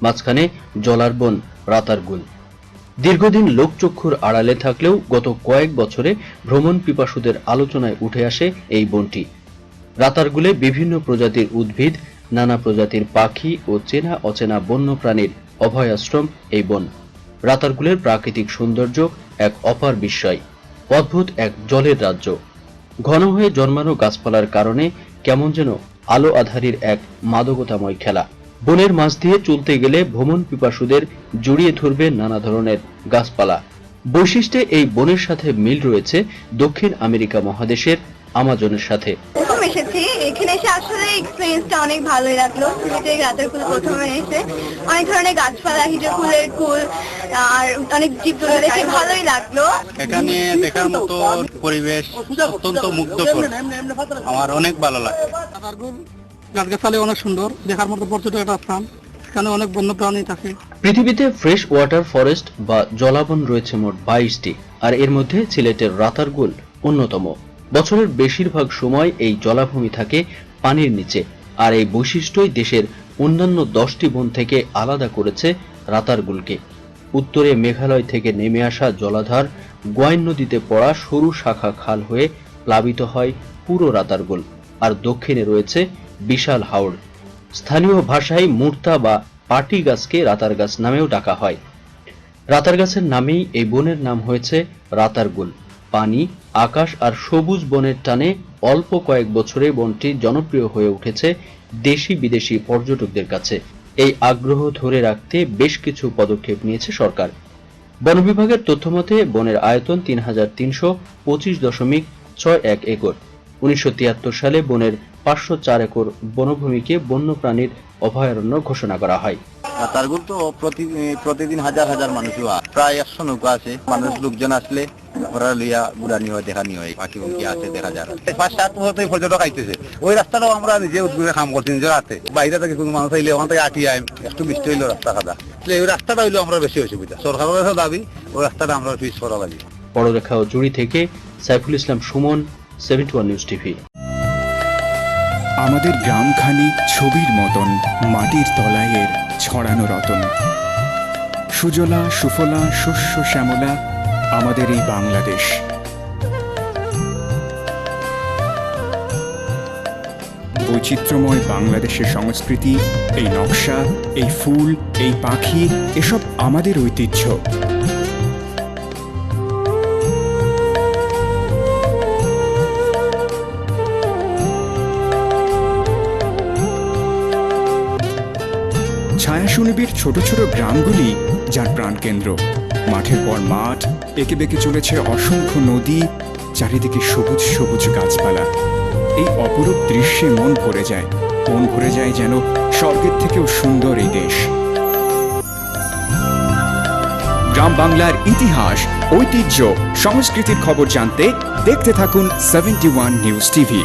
মাঝখানে জলার বন রাতারগুল। দীর্ঘদিন লোকচক্ষুর আড়ালে থাকলেও গত কয়েক বছরে ভ্রমণ পিপাসুদের আলোচনায় উঠে আসে এই বনটি। রাতারগুলে বিভিন্ন প্রজাতির উদ্ভিদ, নানা প্রজাতির পাখি ও চেনা অচেনা বন্যপ্রাণীর অভয়াশ্রম এই বন। রাতারগুলের প্রাকৃতিক সৌন্দর্য এক অপার বিস্ময়, অদ্ভুত এক জলের রাজ্য। ঘন হয়ে জন্মানো গাছপালার কারণে কেমন যেন আলো আধারির এক মাদকতাময় খেলা। বনের মাঝ দিয়ে চলতে গেলে ভ্রমণ পিপাসুদের জড়িয়ে ধরবে নানা ধরনের গাছপালা। বৈশিষ্ট্যে এই বনের সাথে মিল রয়েছে দক্ষিণ আমেরিকা মহাদেশের আমাজনের সাথে। প্রথম এসেছি, এখানে এসে আসলে এক্সপেরিয়েন্সটা অনেক ভালোই লাগলো। রাতারগুল প্রথমে এসে অনেক ধরনের গাছপালা, হিজড়কুলের কুল আর অনেক জীবজন্তু দেখে ভালোই লাগলো। এখানে দেখার মতো পরিবেশ অত্যন্ত মুগ্ধকর, আমার অনেক ভালো লাগে। গাছগাছালি অনেক সুন্দর, দেখার মতো পর্যটক একটা স্থান, এখানে অনেক বন্যপ্রাণী থাকে। পৃথিবীতে ফ্রেশ ওয়াটার ফরেস্ট বা জলাবন রয়েছে মোট 22টি, আর এর মধ্যে সিলেটের রাতারগুল অন্যতম। বছরের বেশিরভাগ সময় এই জলাভূমি থাকে পানির নিচে, আর এই বৈশিষ্ট্যই দেশের অন্যান্য 10টি বন থেকে আলাদা করেছে রাতারগুলকে। উত্তরে মেঘালয় থেকে নেমে আসা জলাধার গোয়াইন নদীতে পড়া সরু শাখা খাল হয়ে প্লাবিত হয় পুরো রাতারগুল, আর দক্ষিণে রয়েছে বিশাল হাওড়। স্থানীয় ভাষায় মুর্তা বা পাটি গাছকে রাতার গাছ নামেও ডাকা হয়। রাতার গাছের নামেই এই বনের নাম হয়েছে রাতারগুল। পানি, আকাশ আর সবুজ বনের টানে অল্প কয়েক বছরে বনটি জনপ্রিয় হয়ে উঠেছে দেশি বিদেশি পর্যটকদের কাছে। এই আগ্রহ ধরে রাখতে বেশ কিছু পদক্ষেপ নিয়েছে সরকার। বন বিভাগের তথ্যমতে বনের আয়তন ৩৩২৫.61 একর। ১৯৭৩ সালে বনের ৫০৪ একর বনভূমিকে বন্যপ্রাণীর অভয়ারণ্য ঘোষণা করা হয়। রাতারগুল তো প্রতিদিন হাজার হাজার মানুষ প্রায় ১০০ নৌকা আছে। মানুষ লোকজন আসলে ওরা লইয়া গুড়ানি হয়, দেখানি হয়, পাখি পঙ্খি আছে দেখা যায়। ৫-৭ বছর পর্যটক আইতেছে। ওই রাস্তাটাও আমরা নিজে উদ্যোগে কাম করছি, নিজের হাতে। বাইরে থেকে কোনো মানুষ আইলে ওখান থেকে আটি আয় একটু বৃষ্টি হইলো রাস্তা খাদা, ওই রাস্তাটা হইলো আমরা বেশি অসুবিধা। সরকারের কাছে দাবি ওই রাস্তাটা আমরা পিস করা লাগে। বড়লেখা ও জুড়ি থেকে সাইফুল ইসলাম সুমন, 71 নিউজ টিভি। আমাদের গ্রামখানি ছবির মতন মাটির তলায়ের ছড়ানো রতন। সুজলা সুফলা শস্য শ্যামলা আমাদের এই বাংলাদেশ। বৈচিত্র্যময় বাংলাদেশের সংস্কৃতি, এই নকশা, এই ফুল, এই পাখি, এসব আমাদের ঐতিহ্য। ছায়াশুনিবির ছোট ছোট গ্রামগুলি যার প্রাণকেন্দ্র। মাঠের পর মাঠ, এঁকে বেঁকে চলেছে অসংখ্য নদী, চারিদিকে সবুজ সবুজ গাছপালা। এই অপরূপ দৃশ্যে মন ভরে যায় যেন স্বর্গের থেকেও সুন্দর এই দেশ। গ্রাম বাংলার ইতিহাস, ঐতিহ্য, সংস্কৃতির খবর জানতে দেখতে থাকুন 71 নিউজ টিভি।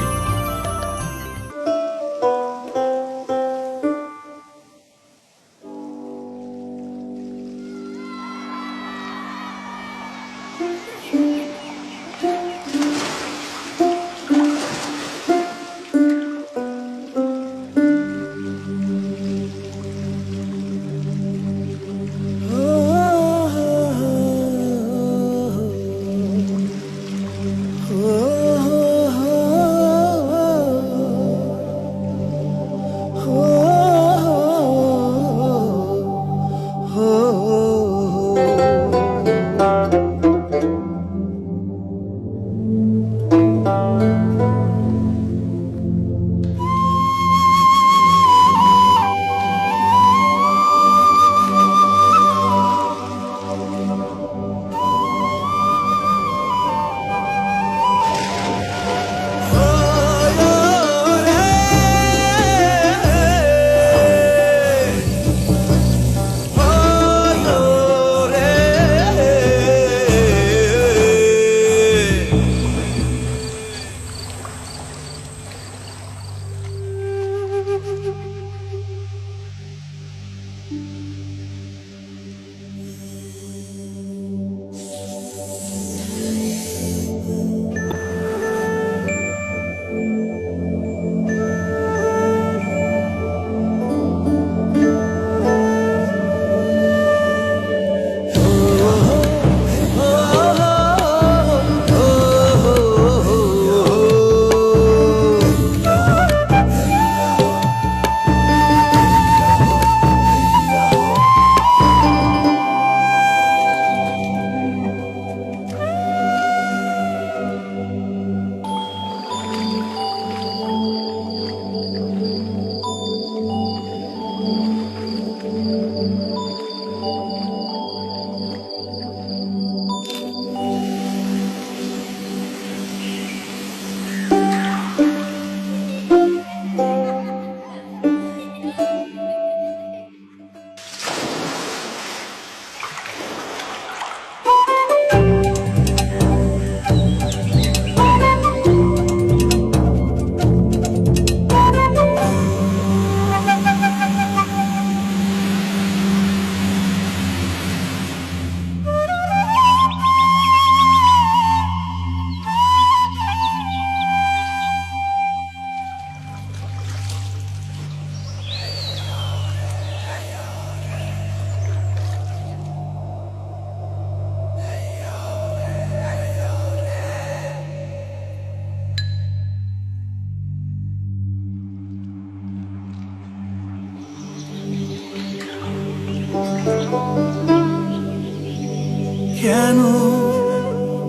কেন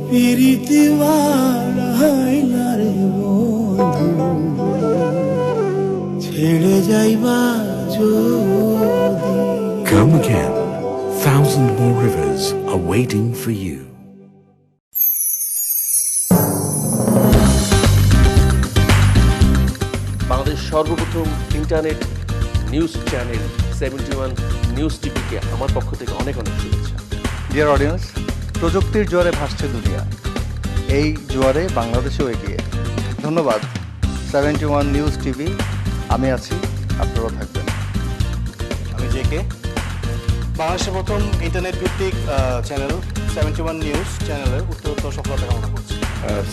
পিরিতি বাড়াইলা রে বন্ধু ছেড়ে যাইবা যদি Come again. Thousand more rivers are waiting for you. Bangladesh সর্বপ্রথম ইন্টারনেট নিউজ চ্যানেল 71 নিউজ টিভিকে আমার পক্ষ থেকে অনেক অনেক শুভেচ্ছা। ডিয়ার অডিয়েন্স, প্রযুক্তির জোয়ারে ভাসছে দুনিয়া, এই জোয়ারে বাংলাদেশেও এগিয়ে। ধন্যবাদ 71 নিউজ টিভি। আমি আছি, আপনারাও থাকবেন। আমি জেকে, বাংলাদেশের প্রথম ইন্টারনেট ভিত্তিক চ্যানেল 71 নিউজ চ্যানেলের উত্তরোত্তর সফলতা কামনা করছি।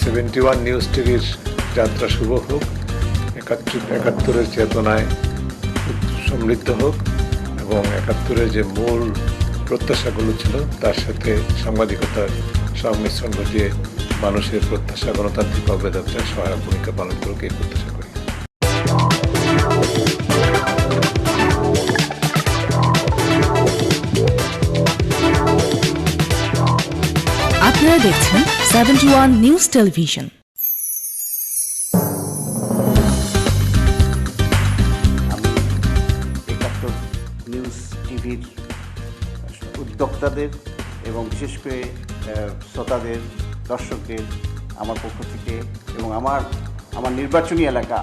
71 নিউজ টিভির যাত্রা শুভ হোক, 71-এর চেতনায় সমৃদ্ধ হোক এবং 71-এর যে মূল প্রত্যাশাগুলো ছিল তার সাথে সাংবাদিকতার সংমিশ্রণ ঘটিয়ে মানুষের প্রত্যাশা গণতান্ত্রিক অগ্রযাত্রায় সহায়ক ভূমিকা পালন করুক এই প্রত্যাশা করি। আপনারা দেখছেন 71 নিউজ টেলিভিশন। নিউজ টিভির উদ্যোক্তাদের এবং বিশেষ করে শ্রোতাদের, দর্শকদের আমার পক্ষ থেকে এবং আমার নির্বাচনী এলাকা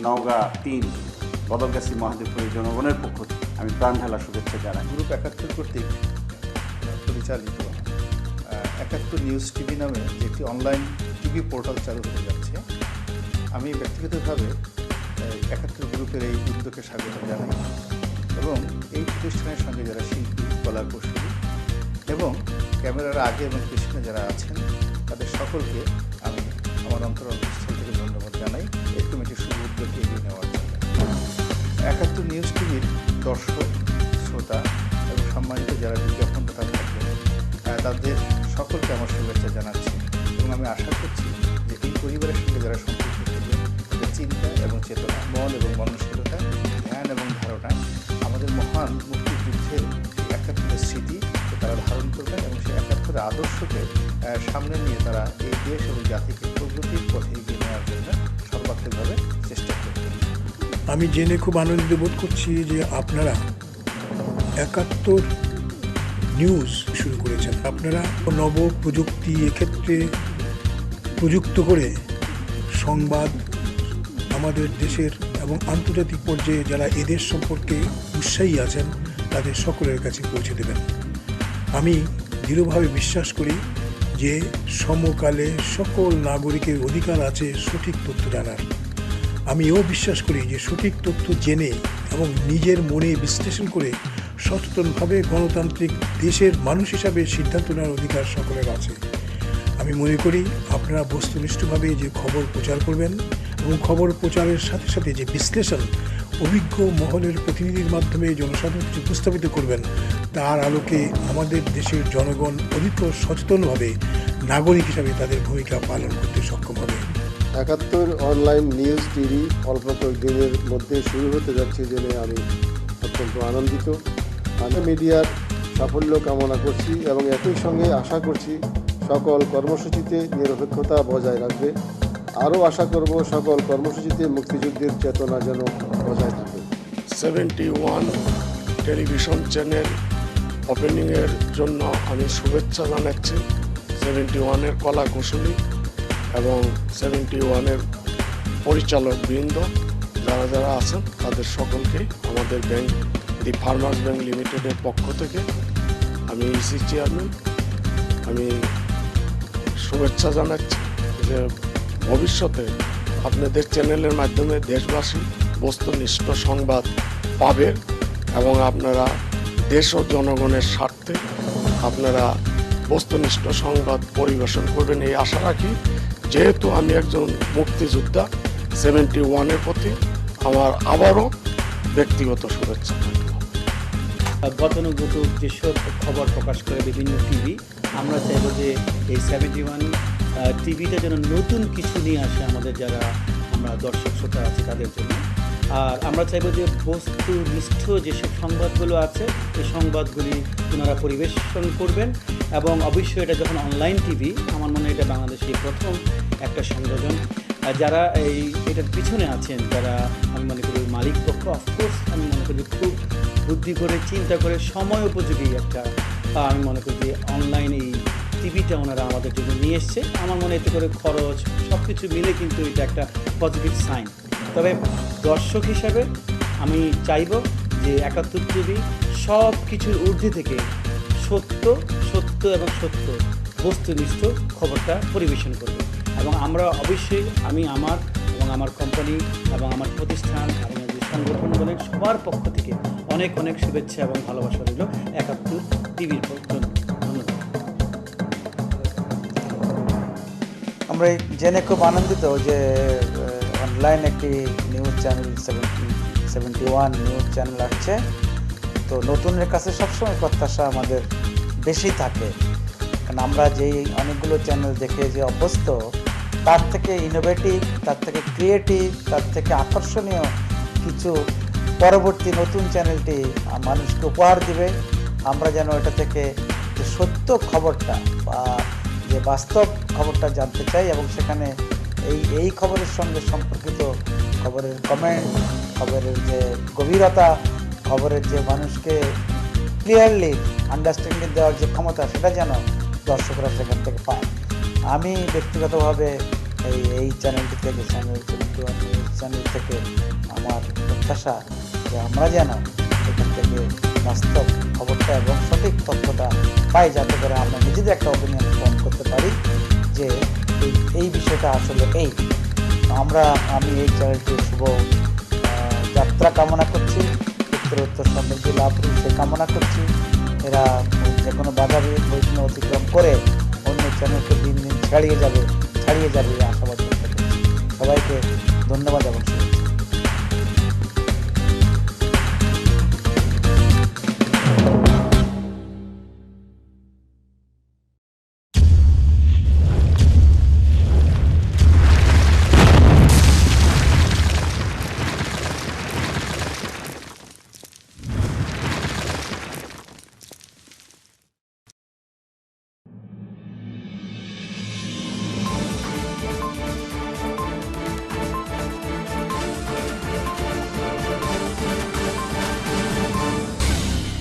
নওগাঁ ৩ বদলগাছি মহাদেবপুরের জনগণের পক্ষ থেকে আমি প্রাণ ঢালা শুভেচ্ছা জানাই। গ্রুপ 71 কর্তৃক পরিচালিত 71 নিউজ টিভি নামে যে একটি অনলাইন টিভি পোর্টাল চালু হতে যাচ্ছে, আমি ব্যক্তিগতভাবে 71 গ্রুপের এই উদ্যোগকে স্বাগত জানাই এবং এই প্রতিষ্ঠানের সঙ্গে যারা শিল্পী, কলা কৌশলী এবং ক্যামেরার আগে এবং পিছনে যারা আছেন তাদের সকলকে আমি আমার অন্তরস্থল থেকে ধন্যবাদ জানাই এই কমিটির শুভ উদ্যোগকে এগিয়ে নেওয়ার জন্য। 71 নিউজ টিভির দর্শক, শ্রোতা এবং সম্মানিত যারা বিজ্ঞাপনদাতা থাকবেন তাদের সকলকে আমার শুভেচ্ছা জানাচ্ছি এবং আমি আশা করছি যে এই পরিবারের সঙ্গে যারা সম্পৃক্ত থাকবেন তাদের চিন্তা এবং চেতনা, মন এবং মননশীলতা, ধ্যান এবং ধারণা আমাদের মহান মুক্তিযুদ্ধের 71-এর স্মৃতি তারা ধারণ করবেন এবং সেই 71-এর আদর্শকে সামনে নিয়ে তারা এই দেশ এবং জাতিকে প্রগতির পথে এগিয়ে নেওয়ার জন্য সর্বাত্মকভাবে চেষ্টা করবেন। আমি জেনে খুব আনন্দিত বোধ করছি যে আপনারা 71 নিউজ শুরু করেছেন। আপনারা নব প্রযুক্তি এক্ষেত্রে প্রযুক্ত করে সংবাদ আমাদের দেশের এবং আন্তর্জাতিক পর্যায়ে যারা এদেশ সম্পর্কে উৎসাহী আছেন তাদের সকলের কাছে পৌঁছে দেবেন। আমি দৃঢ়ভাবে বিশ্বাস করি যে সমকালে সকল নাগরিকের অধিকার আছে সঠিক তথ্য জানার। আমি এও বিশ্বাস করি যে সঠিক তথ্য জেনে এবং নিজের মনে বিশ্লেষণ করে সচেতনভাবে গণতান্ত্রিক দেশের মানুষ হিসাবে সিদ্ধান্ত নেওয়ার অধিকার সকলের আছে। আমি মনে করি আপনারা বস্তুনিষ্ঠভাবে যে খবর প্রচার করবেন এবং খবর প্রচারের সাথে সাথে যে বিশ্লেষণ অভিজ্ঞ মহলের প্রতিনিধির মাধ্যমে জনসাধারণকে উপস্থাপিত করবেন, তার আলোকে আমাদের দেশের জনগণ অধিক সচেতনভাবে নাগরিক হিসাবে তাদের ভূমিকা পালন করতে সক্ষম হবে। 71 অনলাইন নিউজ টিভি অল্প কয়েকদিনের মধ্যে শুরু হতে যাচ্ছে জেনে আমি অত্যন্ত আনন্দিত। আমি মিডিয়ার সাফল্য কামনা করছি এবং একই সঙ্গে আশা করছি সকল কর্মসূচিতে নিরপেক্ষতা বজায় রাখবে। আরও আশা করব সকল কর্মসূচিতে মুক্তিযুদ্ধের চেতনা যেন বজায় থাকে। 71 টেলিভিশন চ্যানেল ওপেনিংয়ের জন্য আমি শুভেচ্ছা জানাচ্ছি 71-এর কলা কৌশলী এবং 71-এর পরিচালক বৃন্দ যারা যারা আছেন তাদের সকলকে আমাদের ব্যাংক দি ফার্মার্স ব্যাংক লিমিটেডের পক্ষ থেকে আমি ইসি চেয়ারম্যান আমি শুভেচ্ছা জানাচ্ছি যে ভবিষ্যতে আপনাদের চ্যানেলের মাধ্যমে দেশবাসী বস্তুনিষ্ঠ সংবাদ পাবে এবং আপনারা দেশ ও জনগণের স্বার্থে আপনারা বস্তুনিষ্ঠ সংবাদ পরিবেশন করবেন এই আশা রাখি। যেহেতু আমি একজন মুক্তিযোদ্ধা 71-এর প্রতি আমার আবারও ব্যক্তিগত শুভেচ্ছা। গতানুগতিক যেসব খবর প্রকাশ করে বিভিন্ন টিভি, আমরা চাইব যে এই 71 টিভিতে যেন নতুন কিছু নিয়ে আসে আমাদের যারা আমরা দর্শক শ্রোতা আছে তাদের জন্য। আর আমরা চাইবো যে বস্তুনিষ্ঠ যেসব সংবাদগুলো আছে এই সংবাদগুলি ওনারা পরিবেশন করবেন এবং অবশ্যই এটা যখন অনলাইন টিভি, আমার মনে হয় এটা বাংলাদেশে প্রথম একটা সংযোজন। যারা এটার পিছনে আছেন, যারা আমি মনে করি মালিক পক্ষ, অফকোর্স আমি মনে করি খুব বুদ্ধি করে চিন্তা করে সময় উপযোগী একটা আমি মনে করি যে অনলাইন এই টিভিটা ওনারা আমাদের জন্য নিয়ে এসছে। আমার মনে এতে করে খরচ সব কিছু মিলে কিন্তু এটা একটা পজিটিভ সাইন। তবে দর্শক হিসাবে আমি চাইব যে ৭১ টিভি সব কিছুর ঊর্ধ্বে থেকে সত্য এবং সত্য বস্তুনিষ্ঠ খবরটা পরিবেশন করবে এবং আমরা অবশ্যই আমি আমার এবং আমার কোম্পানি এবং আমার প্রতিষ্ঠান এবং যে সংগঠন বলেন সবার পক্ষ থেকে অনেক অনেক শুভেচ্ছা এবং ভালোবাসা রইল ৭১ টিভির জন্য। ধন্যবাদ। আমরা জেনে খুব আনন্দিত যে অনলাইন একটি নিউজ চ্যানেল 71 নিউজ চ্যানেল আসছে। তো নতুনের কাছে সবসময় প্রত্যাশা আমাদের বেশি থাকে, কারণ আমরা যেই অনেকগুলো চ্যানেল দেখে যে অভ্যস্ত, তার থেকে ইনোভেটিভ, তার থেকে ক্রিয়েটিভ, তার থেকে আকর্ষণীয় কিছু পরবর্তী নতুন চ্যানেলটি মানুষকে উপহার দিবে। আমরা যেন এটা থেকে যে সত্য খবরটা বা যে বাস্তব খবরটা জানতে চাই এবং সেখানে এই খবরের সঙ্গে সম্পর্কিত খবরের কমেন্ট, খবরের যে গভীরতা, খবরের যে মানুষকে ক্লিয়ারলি আন্ডারস্ট্যান্ডিং দেওয়ার যে ক্ষমতা, সেটা যেন দর্শকরা সেখান থেকে পায়। আমি ব্যক্তিগতভাবে এই চ্যানেলটি থেকে চ্যানেল থেকে আমার প্রত্যাশা যে আমরা যেন এখান থেকে বাস্তব খবরটা এবং সঠিক তথ্যটা পাই, যাতে করে আমরা নিজেদের একটা অপিনিয়ন ফর্ম করতে পারি যে এই বিষয়টা আসলে আমি এই চ্যানেলটির শুভ যাত্রা কামনা করছি, উত্তর সমৃদ্ধি লাভ সে কামনা করছি। এরা যে কোনো বাধা বিঘ্ন অতিক্রম করে অন্য চ্যানেলকে দিন দিন ছাড়িয়ে যাবে আশাবাদ করতে করছি। সবাইকে ধন্যবাদ এবং শুভেচ্ছা।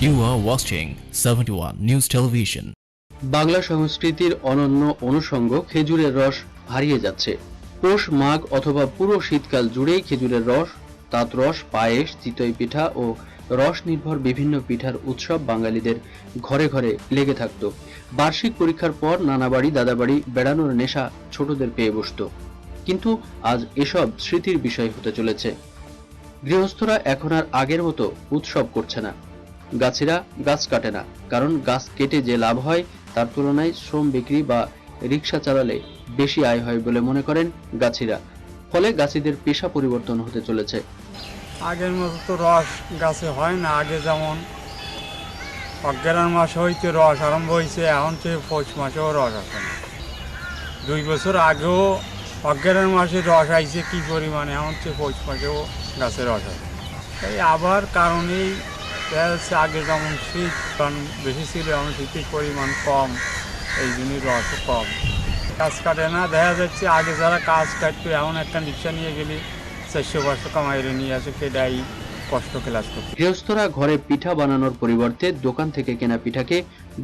You are watching 71 News Television. Bangla সংস্কৃতির অনন্য অনুষঙ্গ খেজুরের রস হারিয়ে যাচ্ছে। পৌষ মাঘ অথবা পুরো শীতকাল জুড়েই খেজুরের রস, তাঁতরস, পায়েস, চিতই পিঠা ও রস নির্ভর বিভিন্ন পিঠার উৎসব বাঙালিদের ঘরে ঘরে লেগে থাকত। বার্ষিক পরীক্ষার পর নানা বাড়ি দাদাবাড়ি বেড়ানোর নেশা ছোটদের পেয়ে বসত, কিন্তু আজ এসব স্মৃতির বিষয় হতে চলেছে। গৃহস্থরা এখন আর আগের মতো উৎসব করছে না। গাছিরা গাছ কাটে না, কারণ গাছ কেটে যে লাভ হয় তার তুলনায় শ্রম বিক্রি বা রিক্সা চালালে বেশি আয় হয় বলে মনে করেন গাছিরা। ফলে গাছিদের পেশা পরিবর্তন হতে চলেছে। আগের মতো তো রস গাছে হয় না। আগে যেমন অজ্ঞান মাস হইতে রস আরম্ভ হয়েছে, এখন তো পৌষ মাসেও রস আসে না। 2 বছর আগেও অজ্ঞান মাসে রস আইছে কি পরিমাণে, এখন তো পৌষ মাসেও গাছে রস আসে। তাই আবার কারণেই আগে যেমন শীত বেশি ছিল, এখন শীতের পরিমাণ কম, এই জন্যই রস কম। কাজ কাটে না, দেখা যাচ্ছে আগে যারা কাজ কাটতো এখন একটা রিক্সা নিয়ে গেলে 400-500 কামাইরে নিয়ে আসে, সেটাই কষ্ট ক্লাস করতে। গৃহস্থরা ঘরে পিঠা বানানোর পরিবর্তে দোকান থেকে কেনা পিঠাকে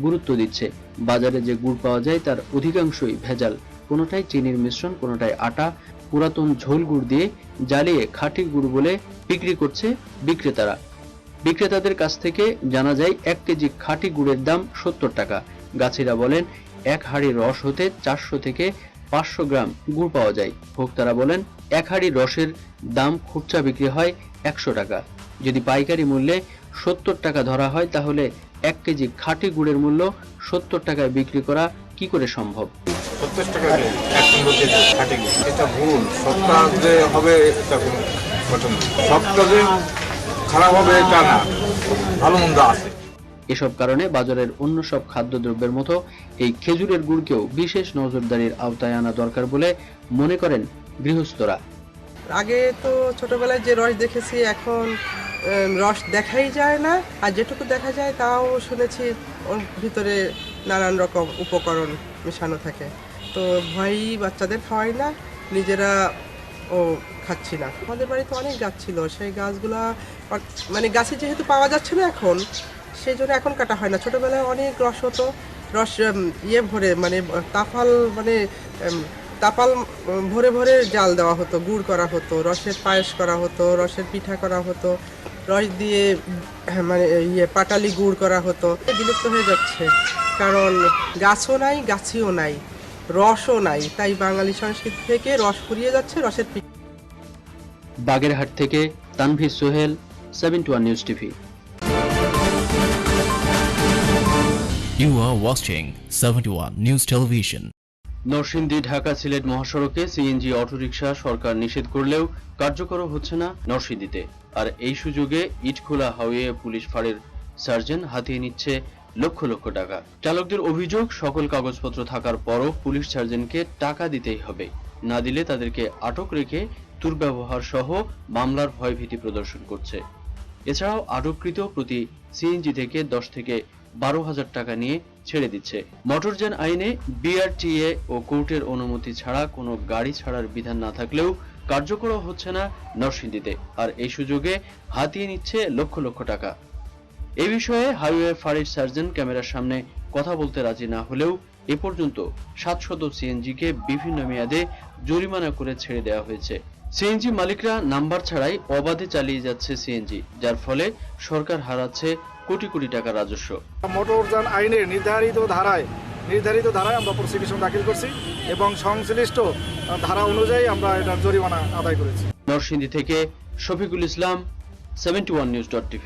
গুরুত্ব দিচ্ছে। বাজারে যে গুড় পাওয়া যায় তার অধিকাংশই ভেজাল, কোনোটাই চিনির মিশ্রণ, কোনোটাই আটা, পুরাতন ঝোল গুড় দিয়ে জ্বালিয়ে খাঁটি গুড় বলে বিক্রি করছে বিক্রেতারা। বিক্রেতাদের কাছ থেকে জানা যায় 1 কেজি খাঁটি গুড়ের দাম 70 টাকা। গাছিরা বলেন 1 হাঁড়ি রস হতে 400 থেকে 500 গ্রাম গুড় পাওয়া যায়। ভোক্তারা বলেন 1 হাঁড়ি রসের দাম খুচরা বিক্রি হয় 100 টাকা। যদি পাইকারি মূল্যে 70 টাকা ধরা হয়, তাহলে 1 কেজি খাঁটি গুড়ের মূল্য 70 টাকায় বিক্রি করা কি করে সম্ভব? 70 টাকা খাঁটি গুড়, এটা ভুল। সবটা যে হবে এটা কোনো ঘটনা, সবটা যে খারাপ হবে এটা না, ভালো মন্দ আছে। এসব কারণে বাজারের অন্য সব খাদ্যদ্রব্যের মতো এই খেজুরের গুড়কেও বিশেষ নজরদারির আওতায় আনা দরকার বলে মনে করেন গৃহস্থরা। আগে তো ছোটবেলায় যে রস দেখেছি এখন রস দেখাই যায় না, আর যেটুকু দেখা যায় তাও শুনেছি ওর ভিতরে নানান রকম উপকরণ মেশানো থাকে। তো ভয়ই বাচ্চাদের খাওয়াই না, নিজেরা ও খাচ্ছি না। আমাদের বাড়িতে অনেক গাছ ছিল, সেই গাছগুলা মানে গাছে যেহেতু পাওয়া যাচ্ছে না এখন, সেই জন্য এখন কাটা হয় না। ছোটোবেলায় অনেক রস হতো, রস ভরে মানে তাপাল ভরে ভরে জাল দেওয়া হতো, গুড় করা হতো, রসের পায়েস করা হতো, রসের পিঠা করা হতো, রস দিয়ে মানে পাটালি গুড় করা হতো। বিলুপ্ত হয়ে যাচ্ছে, কারণ গাছও নাই, গাছিও নাই, রসও নাই, তাই বাঙালি সংস্কৃতি থেকে রস ফুরিয়ে যাচ্ছে। রসের পিঠা। বাগেরহাট থেকে Tanvir Sohel, 71 news TV. You are watching 71 News Television. Narsingdi Dhaka Sylhet মহাসড়কে সিএনজি অটোরিকশা সরকার নিষেধ করলেও কার্যকর হচ্ছে না নরসিংদীতে। আর এই সুযোগে ইটখোলা হাইওয়ে পুলিশ ফাঁড়ির সার্জেন্ট হাতিয়ে নিচ্ছে লক্ষ লক্ষ টাকা। চালকদের অভিযোগ, সকল কাগজপত্র থাকার পরও পুলিশ সার্জেন্টকে টাকা দিতেই হবে, না দিলে তাদেরকে আটক রেখে দুর্ব্যবহার সহ মামলার ভয়ভীতি প্রদর্শন করছে। এছাড়াও আটককৃত প্রতি সিএনজি থেকে 10 থেকে 12,000 টাকা নিয়ে ছেড়ে দিচ্ছে। মোটরযান আইনে বিআরটিএ ও কোর্টের অনুমতি ছাড়া কোনো গাড়ি ছাড়ার বিধান না থাকলেও কার্যকর হচ্ছে না নরসিংদীতে, আর এই সুযোগে হাতিয়ে নিচ্ছে লক্ষ লক্ষ টাকা। এই বিষয়ে হাইওয়ে ফাঁড়ির সার্জেন্ট ক্যামেরার সামনে কথা বলতে রাজি না হলেও এ পর্যন্ত 700 সিএনজিকে বিভিন্ন মেয়াদে জরিমানা করে ছেড়ে দেওয়া হয়েছে। সিএনজি মালিকরা নাম্বার ছাড়াই অবাধে চালিয়ে যাচ্ছে সিএনজি, যার ফলে সরকার হারাচ্ছে কোটি কোটি টাকা রাজস্ব। মোটরযান আইনের নির্ধারিত ধারায় আমরা প্রসিকিউশন দাখিল করছি এবং সংশ্লিষ্ট ধারা অনুযায়ী আমরা এটার জরিমানা আদায় করেছি। নরসিংদী থেকে শফিকুল ইসলাম, 71news.tv।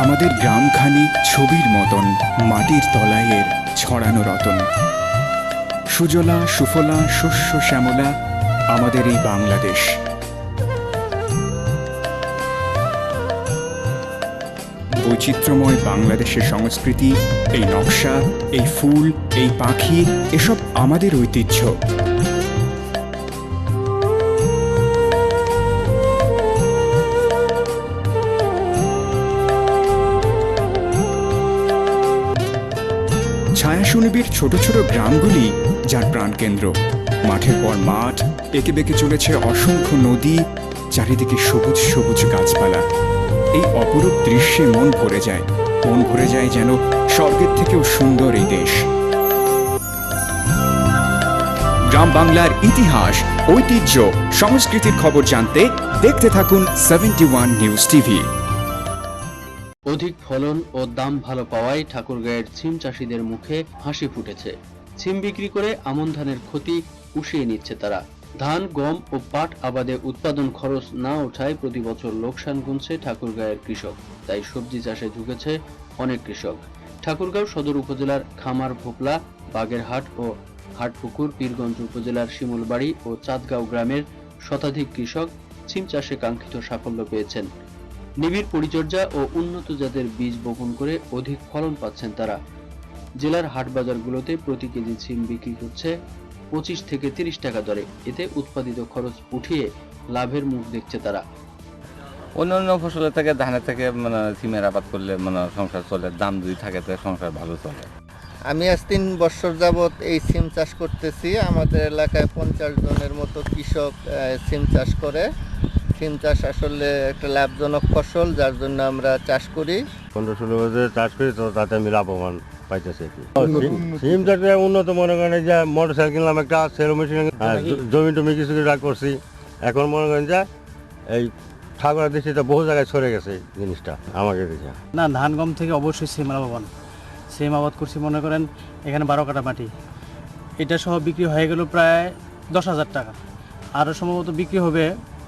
আমাদের গ্রামখানি ছবির মতন মাটির তলায়ের ছড়ানো রতন, সুজলা সুফলা শস্য শ্যামলা আমাদের এই বাংলাদেশ। বৈচিত্র্যময় বাংলাদেশের সংস্কৃতি, এই নকশা, এই ফুল, এই পাখি, এসব আমাদের ঐতিহ্য। ছায়াশুনিবির ছোট ছোট গ্রামগুলি যার প্রাণকেন্দ্র। মাঠের পর মাঠ, এঁকে বেঁকে চলেছে অসংখ্য নদী, চারিদিকে সবুজ সবুজ গাছপালা। এই অপরূপ দৃশ্যে মন ভরে যায় যেন স্বর্গের থেকেও সুন্দর এই দেশ। গ্রাম বাংলার ইতিহাস, ঐতিহ্য, সংস্কৃতির খবর জানতে দেখতে থাকুন 71 নিউজ টিভি। অধিক ফলন ও দাম ভালো পাওয়ায় ঠাকুরগাঁয়ের সিম চাষিদের মুখে হাসি ফুটেছে। সিম বিক্রি করে আমন ধানের ক্ষতি পুষিয়ে নিচ্ছে তারা। ধান, গম ও পাট আবাদে উৎপাদন খরচ না ওঠায় প্রতি বছর লোকসান গুনছে ঠাকুরগাঁয়ের কৃষক, তাই সবজি চাষে ঝুঁকেছে অনেক কৃষক। ঠাকুরগাঁও সদর উপজেলার খামার ভোপলা, বাগেরহাট ও হাটপুকুর, পীরগঞ্জ উপজেলার শিমুলবাড়ি ও চাঁদগাঁও গ্রামের শতাধিক কৃষক সিম চাষে কাঙ্ক্ষিত সাফল্য পেয়েছেন। নিবিড় পরিচর্যা ও উন্নত জাতের বীজ বপন করে অধিক ফলন পাচ্ছেন তারা। জেলার হাট বাজারগুলোতে প্রতি কেজি সিম বিক্রি হচ্ছে 25 থেকে 30 টাকা দরে। এতে উৎপাদিত খরচ উঠিয়ে লাভের মুখ দেখছে তারা। অন্যান্য ফসলের থেকে ধানের থেকে সিমের আবাদ করলে সংসার চলে, দাম যদি থাকে তো সংসার ভালো চলে। আমি আজ 3 বছর যাবৎ এই সিম চাষ করতেছি। আমাদের এলাকায় 50 জনের মতো কৃষক সিম চাষ করে। সিম চাষ আসলে একটা লাভজনক ফসল, যার জন্য আমরা চাষ করি। 15-16 বছর চাষ করি, তো তাতে আমি লাভবান পাইতেছি। সিম চাষে উন্নত মনে করেন যে মোটর সাইকেল কিনলাম, একটা সেলো মেশিন, জমি টমি কিছু রাগ করছি। এখন মনে করেন যে এই ঠাকুরের দৃষ্টিতে বহু জায়গায় সরে গেছে জিনিসটা আমাকে দেখে। না, ধান গম থেকে অবশ্যই সিম লাভবান। সিম আবাদ করছি মনে করেন এখানে 12 কাঠা মাটি, এটা সহ বিক্রি হয়ে গেল প্রায় 10,000 টাকা। আরও সম্ভবত বিক্রি হবে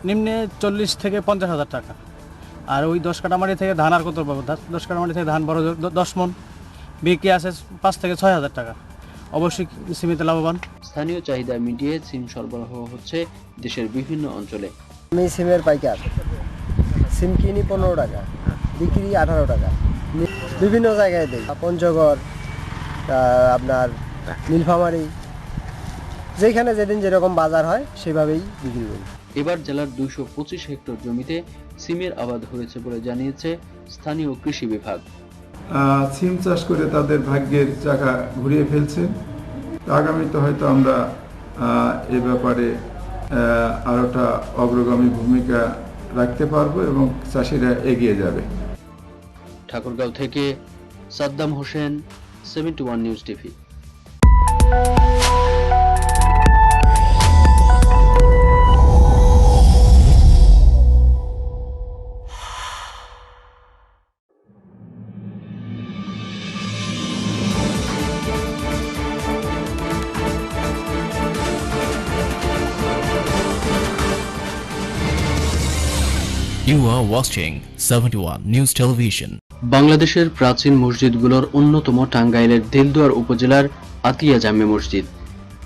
নিম্নে 40 থেকে 50,000 টাকা। আর ওই 10 কাঠা মাটি থেকে ধান আর কত পাবো? 10 কাঠা মাটি থেকে ধান বড় 10 মন বিক্রি আছে 5 থেকে 6,000 টাকা। অবশ্যই সিমিতে লাভবান। স্থানীয় চাহিদা মিটিয়ে সিম সরবরাহ হচ্ছে দেশের বিভিন্ন অঞ্চলে। আমি সিমের পাইকার, সিম কিনি 15 টাকা, বিক্রি 18 টাকা। বিভিন্ন জায়গায় দেই, পঞ্চগড়, আপনার নীলফামারী, যেখানে যেদিন যেরকম বাজার হয় সেভাবেই বিক্রি করি। এবার জেলার 225 হেক্টর জমিতে সিমের আবাদ হয়েছে বলে জানিয়েছে স্থানীয় কৃষি বিভাগ। সিম চাষ করে তাদের ভাগ্যের চাকা ঘুরিয়ে ফেলছেন। আগামীতে হয়তো আমরা এ ব্যাপারে আরোটা অগ্রগামী ভূমিকা রাখতে পারবো এবং চাষিরা এগিয়ে যাবে। ঠাকুরগাঁও থেকে Saddam Hossain, 71 news TV. You are watching 71 News Television. বাংলাদেশের প্রাচীন মসজিদগুলোর অন্যতম টাঙ্গাইলের দেলদুয়ার উপজেলার আতিয়া জামে মসজিদ।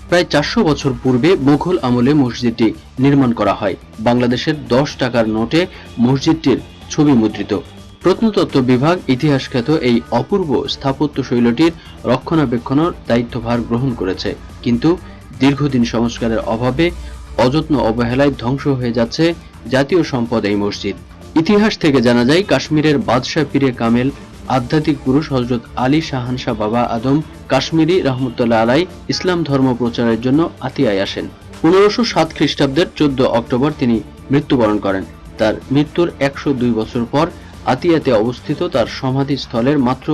প্রায় 400 বছর পূর্বে মুঘল আমলে মসজিদটি নির্মাণ করা হয়। বাংলাদেশের 10 টাকার নোটে মসজিদটির ছবি মুদ্রিত। প্রত্নতত্ত্ব বিভাগ ইতিহাস খ্যাত এই অপূর্ব স্থাপত্য শৈলীটির রক্ষণাবেক্ষণের দায়িত্বভার গ্রহণ করেছে, কিন্তু দীর্ঘদিন সংস্কারের অভাবে অযত্ন অবহেলায় ধ্বংস হয়ে যাচ্ছে জাতীয় সম্পদ এই মসজিদ। ইতিহাস থেকে জানা যায়, কাশ্মীরের বাদশাহ পীরে কামেল আধ্যাত্মিক পুরুষ হযরত আলী শাহানশাহ বাবা আদম কাশ্মীরি রহমতুল্লাহ আলাই ইসলাম ধর্ম প্রচারের জন্য আতিয়ায় আসেন। 1507 খ্রিস্টাব্দের 14 অক্টোবর তিনি মৃত্যুবরণ করেন। তার মৃত্যুর 102 বছর পর আতিয়াতে অবস্থিত তার সমাধিস্থলের মাত্র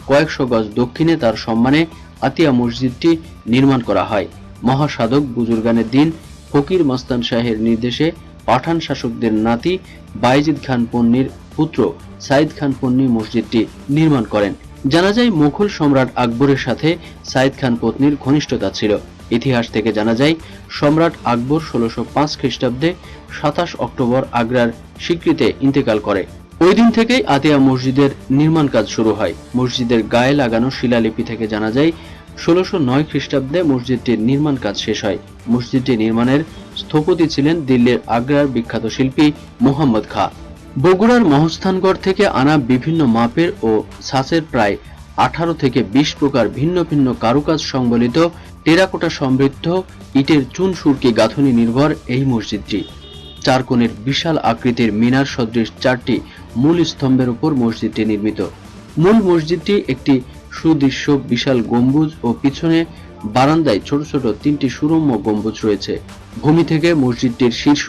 কয়েকশো গজ দক্ষিণে তার সম্মানে আতিয়া মসজিদটি নির্মাণ করা হয়। মহাসাধক বুজুর্গানের দিন ফকির মস্তান শাহের নির্দেশে পাঠান শাসকদের নাতি বাইজিদ খান পন্নীর পুত্র সাইদ খান পন্নী মসজিদটি নির্মাণ করেন। জানা যায়, মুঘল সম্রাট আকবরের সাথে সাইদ খান পত্নীর ঘনিষ্ঠতা ছিল। ইতিহাস থেকে জানা যায়, সম্রাট আকবর 1605 খ্রিস্টাব্দে 27 অক্টোবর আগ্রার সিকরিতে ইন্তেকাল করে। ওই দিন থেকেই আতিয়া মসজিদের নির্মাণ কাজ শুরু হয়। মসজিদের গায়ে লাগানো শিলালিপি থেকে জানা যায়, 1609 খ্রিস্টাব্দে মসজিদটির নির্মাণ কাজ শেষ হয়। মসজিদটি নির্মাণের স্থপতি ছিলেন দিল্লির আগ্রার বিখ্যাত শিল্পী মোহাম্মদ খা। বগুড়ার মহস্থানগড় থেকে আনা বিভিন্ন মাপের ও ছাঁচের প্রায় 18 থেকে 20 প্রকার ভিন্ন ভিন্ন কারুকাজ সংবলিত টেরাকোটা সমৃদ্ধ ইটের চুন সুরকি গাঁথনি নির্ভর এই মসজিদটি। 4 কোণের বিশাল আকৃতির মিনার সদৃশ 4টি মূল স্তম্ভের উপর মসজিদটি নির্মিত। মূল মসজিদটি একটি সুদৃশ্য বিশাল গম্বুজ ও পিছনে বারান্দায় ছোট ছোট 3টি সুরম্য গম্বুজ রয়েছে। ভূমি থেকে মসজিদটির শীর্ষ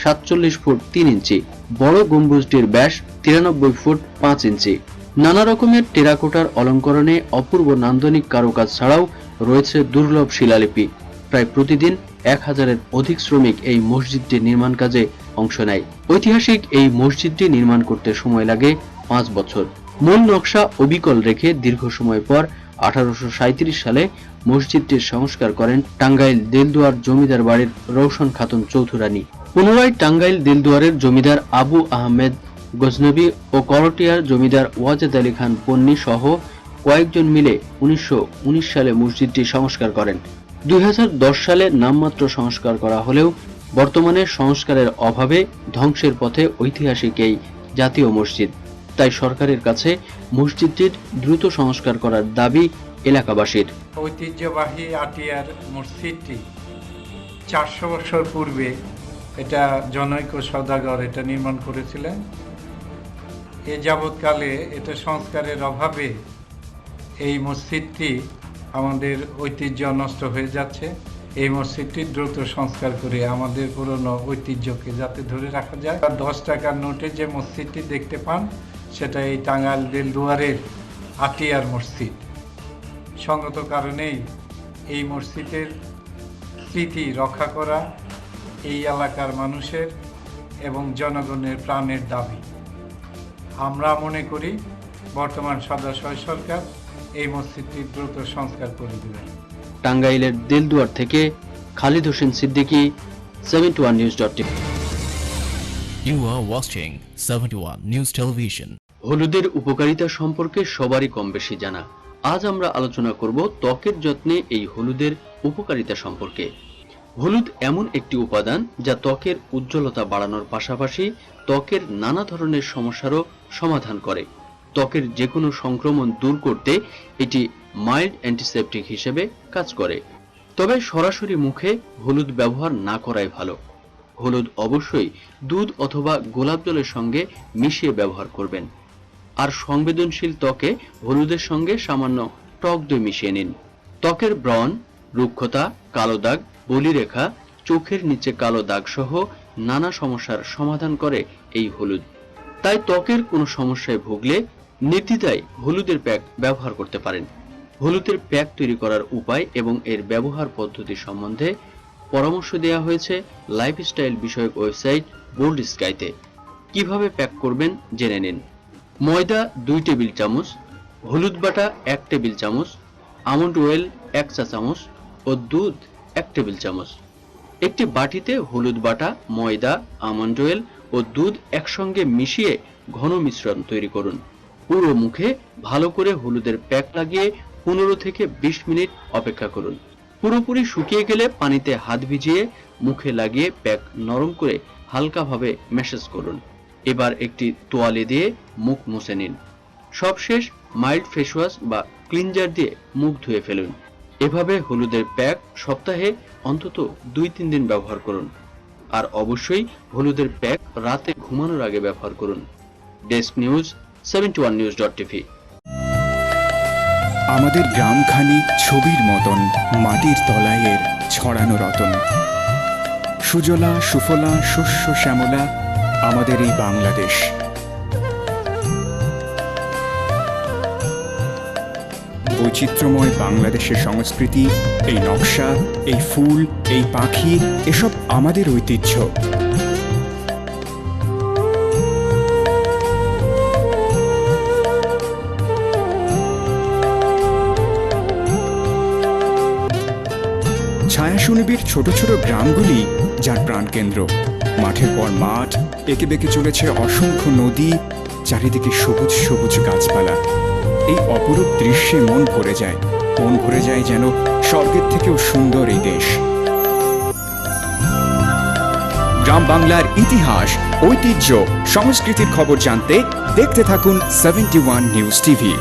47 ফুট 3 ইঞ্চি, বড় গম্বুজটির ব্যাস 93 ফুট 5 ইঞ্চি। নানা রকমের টেরাকোটার অলঙ্করণে অপূর্ব নান্দনিক কারুকাজ ছাড়াও রয়েছে দুর্লভ শিলালিপি। প্রায় প্রতিদিন 1000-এর অধিক শ্রমিক এই মসজিদটি নির্মাণ কাজে অংশ নেয়। ঐতিহাসিক এই মসজিদটি নির্মাণ করতে সময় লাগে 5 বছর। মূল নকশা অবিকল রেখে দীর্ঘ সময় পর 1837 সালে মসজিদটির সংস্কার করেন টাঙ্গাইল দেলদুয়ার জমিদার বাড়ির রওশন খাতুন চৌধুরানী। পুনরায় টাঙ্গাইল দেলদুয়ারের জমিদার আবু আহমেদ গজনবী ও করটিয়ার জমিদার ওয়াজেদ আলী খান পন্নী সহ কয়েকজন মিলে 1919 সালে মসজিদটি সংস্কার করেন। 2010 সালে নামমাত্র সংস্কার করা হলেও বর্তমানে সংস্কারের অভাবে ধ্বংসের পথে ঐতিহাসিক এই জাতীয় মসজিদ। তাই সরকারের কাছে মসজিদটির দ্রুত সংস্কার করার দাবি এলাকাবাসীর। ঐতিহ্যবাহী আটিয়ার মসজিদটি 400 বছর পূর্বে এটা জনৈক সওদাগর এটা নির্মাণ করেছিলেন। এ যাবৎকালে এটা সংস্কারের অভাবে এই মসজিদটি আমাদের ঐতিহ্য নষ্ট হয়ে যাচ্ছে। এই মসজিদটি দ্রুত সংস্কার করে আমাদের পুরনো ঐতিহ্যকে যাতে ধরে রাখা যায়। 10 টাকার নোটে যে মসজিদটি দেখতে পান সেটা এই টাঙ্গাইল দেলদুয়ারের আটিয়ার মসজিদ। সঙ্গত কারণেই এই মসজিদের স্মৃতি রক্ষা করা এই এলাকার মানুষের এবং জনগণের প্রাণের দাবি। আমরা মনে করি বর্তমান সদস্য সরকার এই মসজিদটি দ্রুত সংস্কার করে দেবেন। টাঙ্গাইলের দেলদুয়ার থেকে Khalid Hossain Siddiqui, 71news.tv। You are watching 71 News Television. হলুদের উপকারিতা সম্পর্কে সবারই কম বেশি জানা। আজ আমরা আলোচনা করব ত্বকের যত্নে এই হলুদের উপকারিতা সম্পর্কে। হলুদ এমন একটি উপাদান যা ত্বকের উজ্জ্বলতা বাড়ানোর পাশাপাশি ত্বকের নানা ধরনের সমস্যারও সমাধান করে। ত্বকের যে কোনো সংক্রমণ দূর করতে এটি মাইল্ড অ্যান্টিসেপটিক হিসেবে কাজ করে। তবে সরাসরি মুখে হলুদ ব্যবহার না করাই ভালো। হলুদ অবশ্যই দুধ অথবা গোলাপ জলের সঙ্গে মিশিয়ে ব্যবহার করবেন। আর সংবেদনশীল ত্বকে হলুদের সঙ্গে সামান্য টক দই মিশিয়ে নিন। ত্বকের ব্রণ, রুক্ষতা, কালো দাগ, বলিরেখা, চোখের নিচে কালো দাগ সহ নানা সমস্যার সমাধান করে এই হলুদ। তাই ত্বকের কোনো সমস্যায় ভুগলে নির্দ্বিধায় হলুদের প্যাক ব্যবহার করতে পারেন। হলুদের প্যাক তৈরি করার উপায় এবং এর ব্যবহার পদ্ধতি সম্বন্ধে পরামর্শ দেওয়া হয়েছে লাইফস্টাইল বিষয়ক ওয়েবসাইট বোল্ড স্কাইতে। কিভাবে প্যাক করবেন জেনে নিন। ময়দা 2 টেবিল চামচ, হলুদ বাটা 1 টেবিল চামচ, আমন্ড অয়েল 1 চা চামচ ও দুধ 1 টেবিল চামচ। একটি বাটিতে হলুদ বাটা, ময়দা, আমন্ড অয়েল ও দুধ একসঙ্গে মিশিয়ে ঘন মিশ্রণ তৈরি করুন। পুরো মুখে ভালো করে হলুদের প্যাক লাগিয়ে 15 থেকে 20 মিনিট অপেক্ষা করুন। পুরোপুরি শুকিয়ে গেলে পানিতে হাত ভিজিয়ে মুখে লাগিয়ে প্যাক নরম করে হালকাভাবে ম্যাসাজ করুন। এবার একটি তোয়ালে দিয়ে মুখ মুছে নিন। সবশেষ মাইল্ড ফেস ওয়াশ বা ক্লিনজার দিয়ে মুখ ধুয়ে ফেলুন। এভাবে হলুদের প্যাক সপ্তাহে অন্তত 2-3 দিন ব্যবহার করুন। আর অবশ্যই হলুদের প্যাক রাতে ঘুমানোর আগে ব্যবহার করুন। Desk news, 71news.tv। আমাদের গ্রামখানি ছবির মতন মাটির তলায় এর ছড়ানো রতন। সুজলা সুফলা শস্য শ্যামলা আমাদের এই বাংলাদেশ। বৈচিত্র্যময় বাংলাদেশের সংস্কৃতি, এই নকশা, এই ফুল, এই পাখি, এসব আমাদের ঐতিহ্য। ছায়া সুনিবিড় ছোট ছোট গ্রামগুলি যার প্রাণকেন্দ্র। মাঠের পর মাঠ, এঁকে বেঁকে চলেছে অসংখ্য নদী, চারিদিকে সবুজ সবুজ গাছপালা। এই অপরূপ দৃশ্যে মন ভরে যায় যেন স্বর্গের থেকেও সুন্দর এই দেশ। গ্রাম বাংলার ইতিহাস, ঐতিহ্য, সংস্কৃতির খবর জানতে দেখতে থাকুন 71 news TV.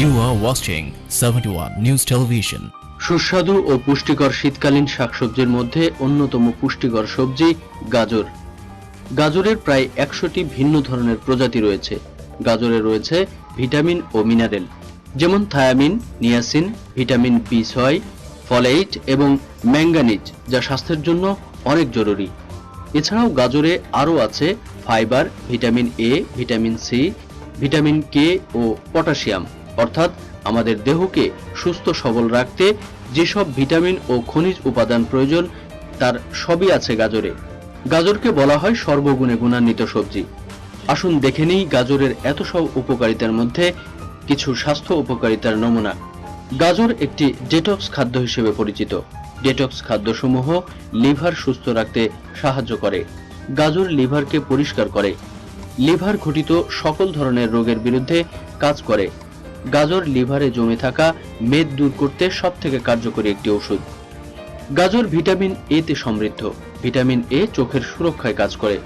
You are watching 71 News Television. সুস্বাদু ও পুষ্টিকর শীতকালীন শাকসবজির মধ্যে অন্যতম পুষ্টিকর সবজি গাজর। গাজরের প্রায় 100টি ভিন্ন ধরনের প্রজাতি রয়েছে। গাজরে রয়েছে ভিটামিন ও মিনারেল, যেমন thiamine, niacin, vitamin B6, folate এবং ম্যাঙ্গানিজ, যা স্বাস্থ্যের জন্য অনেক জরুরি। এছাড়াও গাজরে আরও আছে fibre, vitamin A, vitamin C, vitamin K ও পটাশিয়াম। অর্থাৎ আমাদের দেহকে সুস্থ সবল রাখতে যেসব ভিটামিন ও খনিজ উপাদান প্রয়োজন তার সবই আছে গাজরে। গাজরকে বলা হয় সর্বগুণে গুণান্বিত সবজি। আসুন দেখে নেই গাজরের এত সব উপকারিতার মধ্যে কিছু স্বাস্থ্য উপকারিতার নমুনা। গাজর একটি ডেটক্স খাদ্য হিসেবে পরিচিত। ডেটক্স খাদ্যসমূহ লিভার সুস্থ রাখতে সাহায্য করে। গাজর লিভারকে পরিষ্কার করে। লিভার ঘটিত সকল ধরনের রোগের বিরুদ্ধে কাজ করে। গাজর লিভারে জমে থাকা মেদ দূর করতে সবথেকে কার্যকরী একটি ওষুধ। গাজর ভিটামিন A তে সমৃদ্ধ। ভিটামিন A চোখের সুরক্ষায় কাজ করে।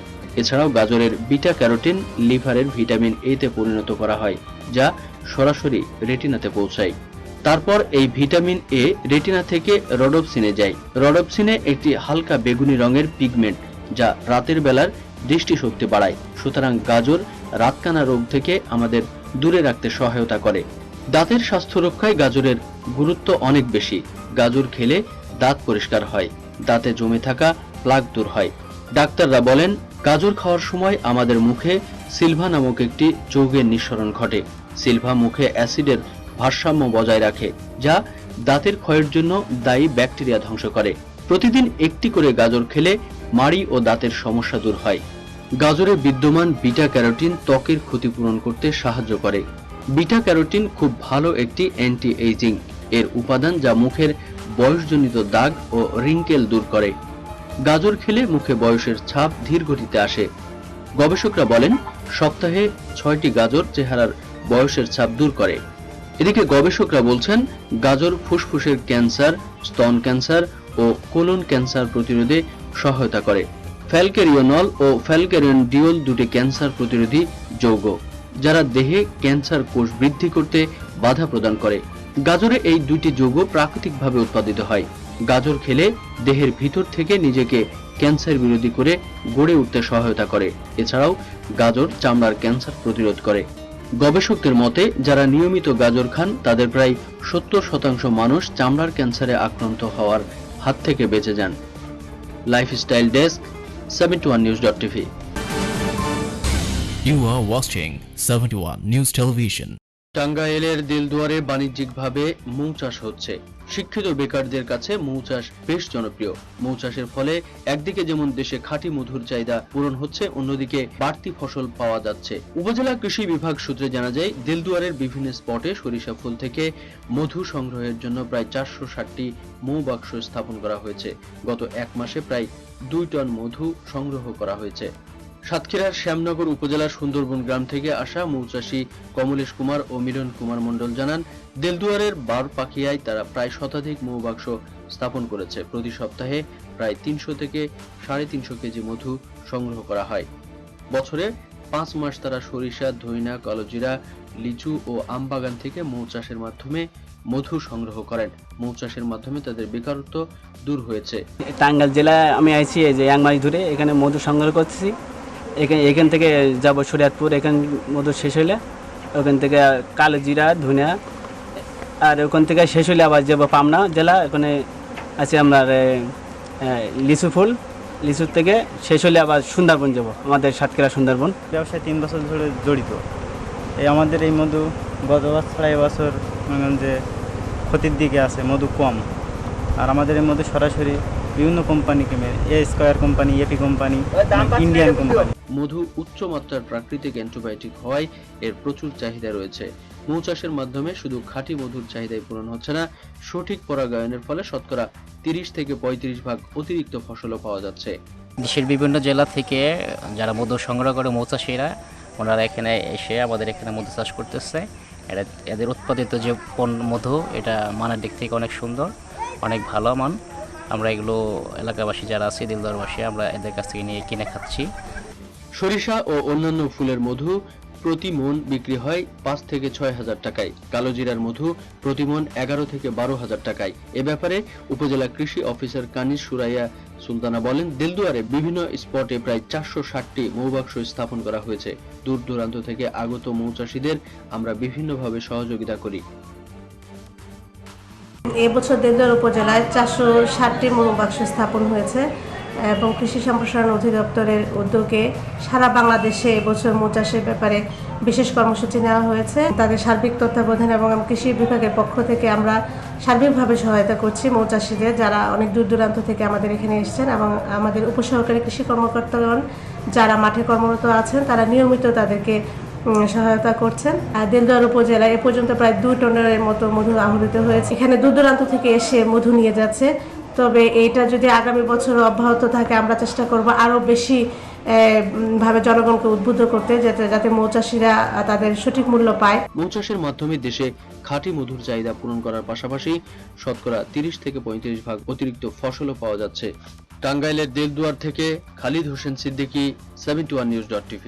এছাড়াও গাজরের বিটা ক্যারোটিন লিভারের ভিটামিন A তে পরিণত করা হয়, যা সরাসরি রেটিনাতে পৌঁছায়। তারপর এই ভিটামিন A রেটিনা থেকে রডোপসিনে যায়। রডোপসিনে একটি হালকা বেগুনি রঙের পিগমেন্ট, যা রাতের বেলার দৃষ্টিশক্তি বাড়ায়। সুতরাং গাজর রাতকানা রোগ থেকে আমাদের দূরে রাখতে সহায়তা করে। দাঁতের স্বাস্থ্য রক্ষায় গাজরের গুরুত্ব অনেক বেশি। গাজর খেলে দাঁত পরিষ্কার হয়, দাঁতে জমে থাকা প্লাক দূর হয়। ডাক্তাররা বলেন গাজর খাওয়ার সময় আমাদের মুখে সিলভা নামক একটি যৌগের নিঃসরণ ঘটে। সিলভা মুখে অ্যাসিডের ভারসাম্য বজায় রাখে, যা দাঁতের ক্ষয়ের জন্য দায়ী ব্যাকটেরিয়া ধ্বংস করে। প্রতিদিন একটি করে গাজর খেলে মাড়ি ও দাঁতের সমস্যা দূর হয়। গাজরে বিদ্যমান বিটা ক্যারোটিন ত্বকের ক্ষতিপূরণ করতে সাহায্য করে। বিটা ক্যারোটিন খুব ভালো একটি অ্যান্টি এইজিং এর উপাদান, যা মুখের বয়সজনিত দাগ ও রিঙ্কেল দূর করে। গাজর খেলে মুখে বয়সের ছাপ ধীর গতিতে আসে। গবেষকরা বলেন সপ্তাহে 6টি গাজর চেহারার বয়সের ছাপ দূর করে। এদিকে গবেষকরা বলছেন গাজর ফুসফুসের ক্যান্সার, স্তন ক্যান্সার ও কোলন ক্যান্সার প্রতিরোধে সহায়তা করে। ফ্যালকেরিওনল ও ফ্যালকেরিয়নডিওল দুটি ক্যান্সার প্রতিরোধী যৌগ, যারা দেহে ক্যান্সার কোষ বৃদ্ধি করতে বাধা প্রদান করে। গাজরে এই দুটি যৌগ প্রাকৃতিকভাবে উৎপাদিত হয়। গাজর খেলে দেহের ভিতর থেকে নিজেকে ক্যান্সার বিরোধী করে গড়ে উঠতে সহায়তা করে। এছাড়াও গাজর চামড়ার ক্যান্সার প্রতিরোধ করে। গবেষকদের মতে যারা নিয়মিত গাজর খান তাদের প্রায় 70% মানুষ চামড়ার ক্যান্সারে আক্রান্ত হওয়ার হাত থেকে বেঁচে যান। Lifestyle desk 71news.tv। You are watching 71 News Television. টাঙ্গাইলের দিলদুয়ারে বাণিজ্যিকভাবে মৌ চাষ হচ্ছে। শিক্ষিত বেকারদের কাছে মৌ চাষ বেশ জনপ্রিয়। মৌ চাষের ফলে একদিকে যেমন দেশে খাঁটি মধুর চাহিদা পূরণ হচ্ছে, অন্যদিকে বাড়তি ফসল পাওয়া যাচ্ছে। উপজেলা কৃষি বিভাগ সূত্রে জানা যায়, দিলদুয়ারের বিভিন্ন স্পটে সরিষা ফুল থেকে মধু সংগ্রহের জন্য প্রায় 460টি মৌ বাক্স স্থাপন করা হয়েছে। গত 1 মাসে প্রায় 2 টন মধু সংগ্রহ করা হয়েছে। সাতক্ষীরার শ্যামনগর উপজেলার সুন্দরবন গ্রাম থেকে আসা মৌচাষী কমলেশ কুমার ও মিলন কুমার মণ্ডল জানান, দেলদুয়ারের বারপাখিয়ায় তারা প্রায় শতাধিক মৌ বাক্স স্থাপন করেছে। প্রতি সপ্তাহে প্রায় 300 থেকে 350 কেজি মধু সংগ্রহ করা হয়। বছরে 5 মাস তারা সরিষা, ধইনা, কালোজিরা, লিচু ও আম বাগান থেকে মৌ চাষের মাধ্যমে মধু সংগ্রহ করেন। মৌ চাষের মাধ্যমে তাদের বেকারত্ব দূর হয়েছে। টাঙ্গাইল জেলায় আমি আইছি এই যে 1 মাস ধরে এখানে মধু সংগ্রহ করছি। এখান থেকে যাব শরীয়তপুর, এখান মধু শেষ হলে ওখান থেকে কালোজিরা, ধনিয়া, আর ওখান থেকে শেষ হলে আবার যাব পাবনা জেলা, ওখানে আছে আমরা লিচু ফুল, লিচুর থেকে শেষ হলে আবার সুন্দরবন যাব, আমাদের সাতক্ষীরা সুন্দরবন। ব্যবসায় 3 বছর ধরে জড়িত। আমাদের এই মধু গত বছর এবছর যে ক্ষতির দিকে আছে, মধু কম। আর আমাদের এই মধু সরাসরি বিভিন্ন কোম্পানি কিনে, Square company, AP company, Indian company. মধু উচ্চ মাত্রার প্রাকৃতিক অ্যান্টিবায়োটিক হওয়ায় এর প্রচুর চাহিদা রয়েছে। মৌ চাষের মাধ্যমে শুধু খাঁটি মধুর চাহিদাই পূরণ হচ্ছে না, সঠিক পরাগায়নের ফলে শতকরা 30 থেকে 35 ভাগ অতিরিক্ত ফসলও পাওয়া যাচ্ছে। দেশের বিভিন্ন জেলা থেকে যারা মধু সংগ্রহ করে মৌচাষীরা, ওনারা এখানে এসে আমাদের এখানে মধু চাষ করতেছে। এদের উৎপাদিত যে মধু, এটা মানের দিক থেকে অনেক সুন্দর, অনেক ভালো মান। আমরা এগুলো এলাকাবাসী যারা আছে, দিলদারবাসী, আমরা এদের কাছ থেকে নিয়ে কিনে খাচ্ছি। সরিষা ও অন্যান্য ফুলের মধু প্রতি মন বিক্রি হয় 5 থেকে 6 হাজার টাকায়। কালোজিরার মধু প্রতি মন 11 থেকে 12 হাজার টাকায়। এ ব্যাপারে উপজেলা কৃষি অফিসার কানিজ সুরাইয়া সুলতানা বলেন, দিলদুয়ারে বিভিন্ন স্পটে প্রায় 460টি মৌবাক্স স্থাপন করা হয়েছে। দূর দূরান্ত থেকে আগত মৌচাষীদের আমরা বিভিন্নভাবে সহযোগিতা করি। এবছর দেলদুয়ার উপজেলায় 460টি মৌ বাক্স স্থাপন হয়েছে এবং কৃষি সম্প্রসারণ অধিদপ্তরের উদ্যোগে সারা বাংলাদেশে এবছর মৌ চাষের ব্যাপারে বিশেষ কর্মসূচি নেওয়া হয়েছে। তাদের সার্বিক তত্ত্বাবধান এবং কৃষি বিভাগের পক্ষ থেকে আমরা সার্বিকভাবে সহায়তা করছি মৌ চাষীদের, যারা অনেক দূর দূরান্ত থেকে আমাদের এখানে এসেছেন, এবং আমাদের উপসহকারী কৃষি কর্মকর্তাগণ যারা মাঠে কর্মরত আছেন, তারা নিয়মিত তাদেরকে সহায়তা করছেন। দেলদুয়ার উপজেলায় এ পর্যন্ত প্রায় 2 টনের মতো মধু আহরিত হয়েছে। এখানে দূর দূরান্ত থেকে এসে মধু নিয়ে যাচ্ছে। তবে এইটা যদি আগামী বছর অব্যাহত থাকে, আমরা চেষ্টা করব আরও বেশি ভাবে জনগণকে উদ্বুদ্ধ করতে, যাতে মৌচাষীরা তাদের সঠিক মূল্য পায়। মৌ চাষের মাধ্যমে দেশে খাঁটি মধুর চাহিদা পূরণ করার পাশাপাশি শতকরা 30 থেকে 35 ভাগ অতিরিক্ত ফসলও পাওয়া যাচ্ছে। টাঙ্গাইলের দেলদুয়ার থেকে খালিদ হোসেন সিদ্দিকী, 71news.tv।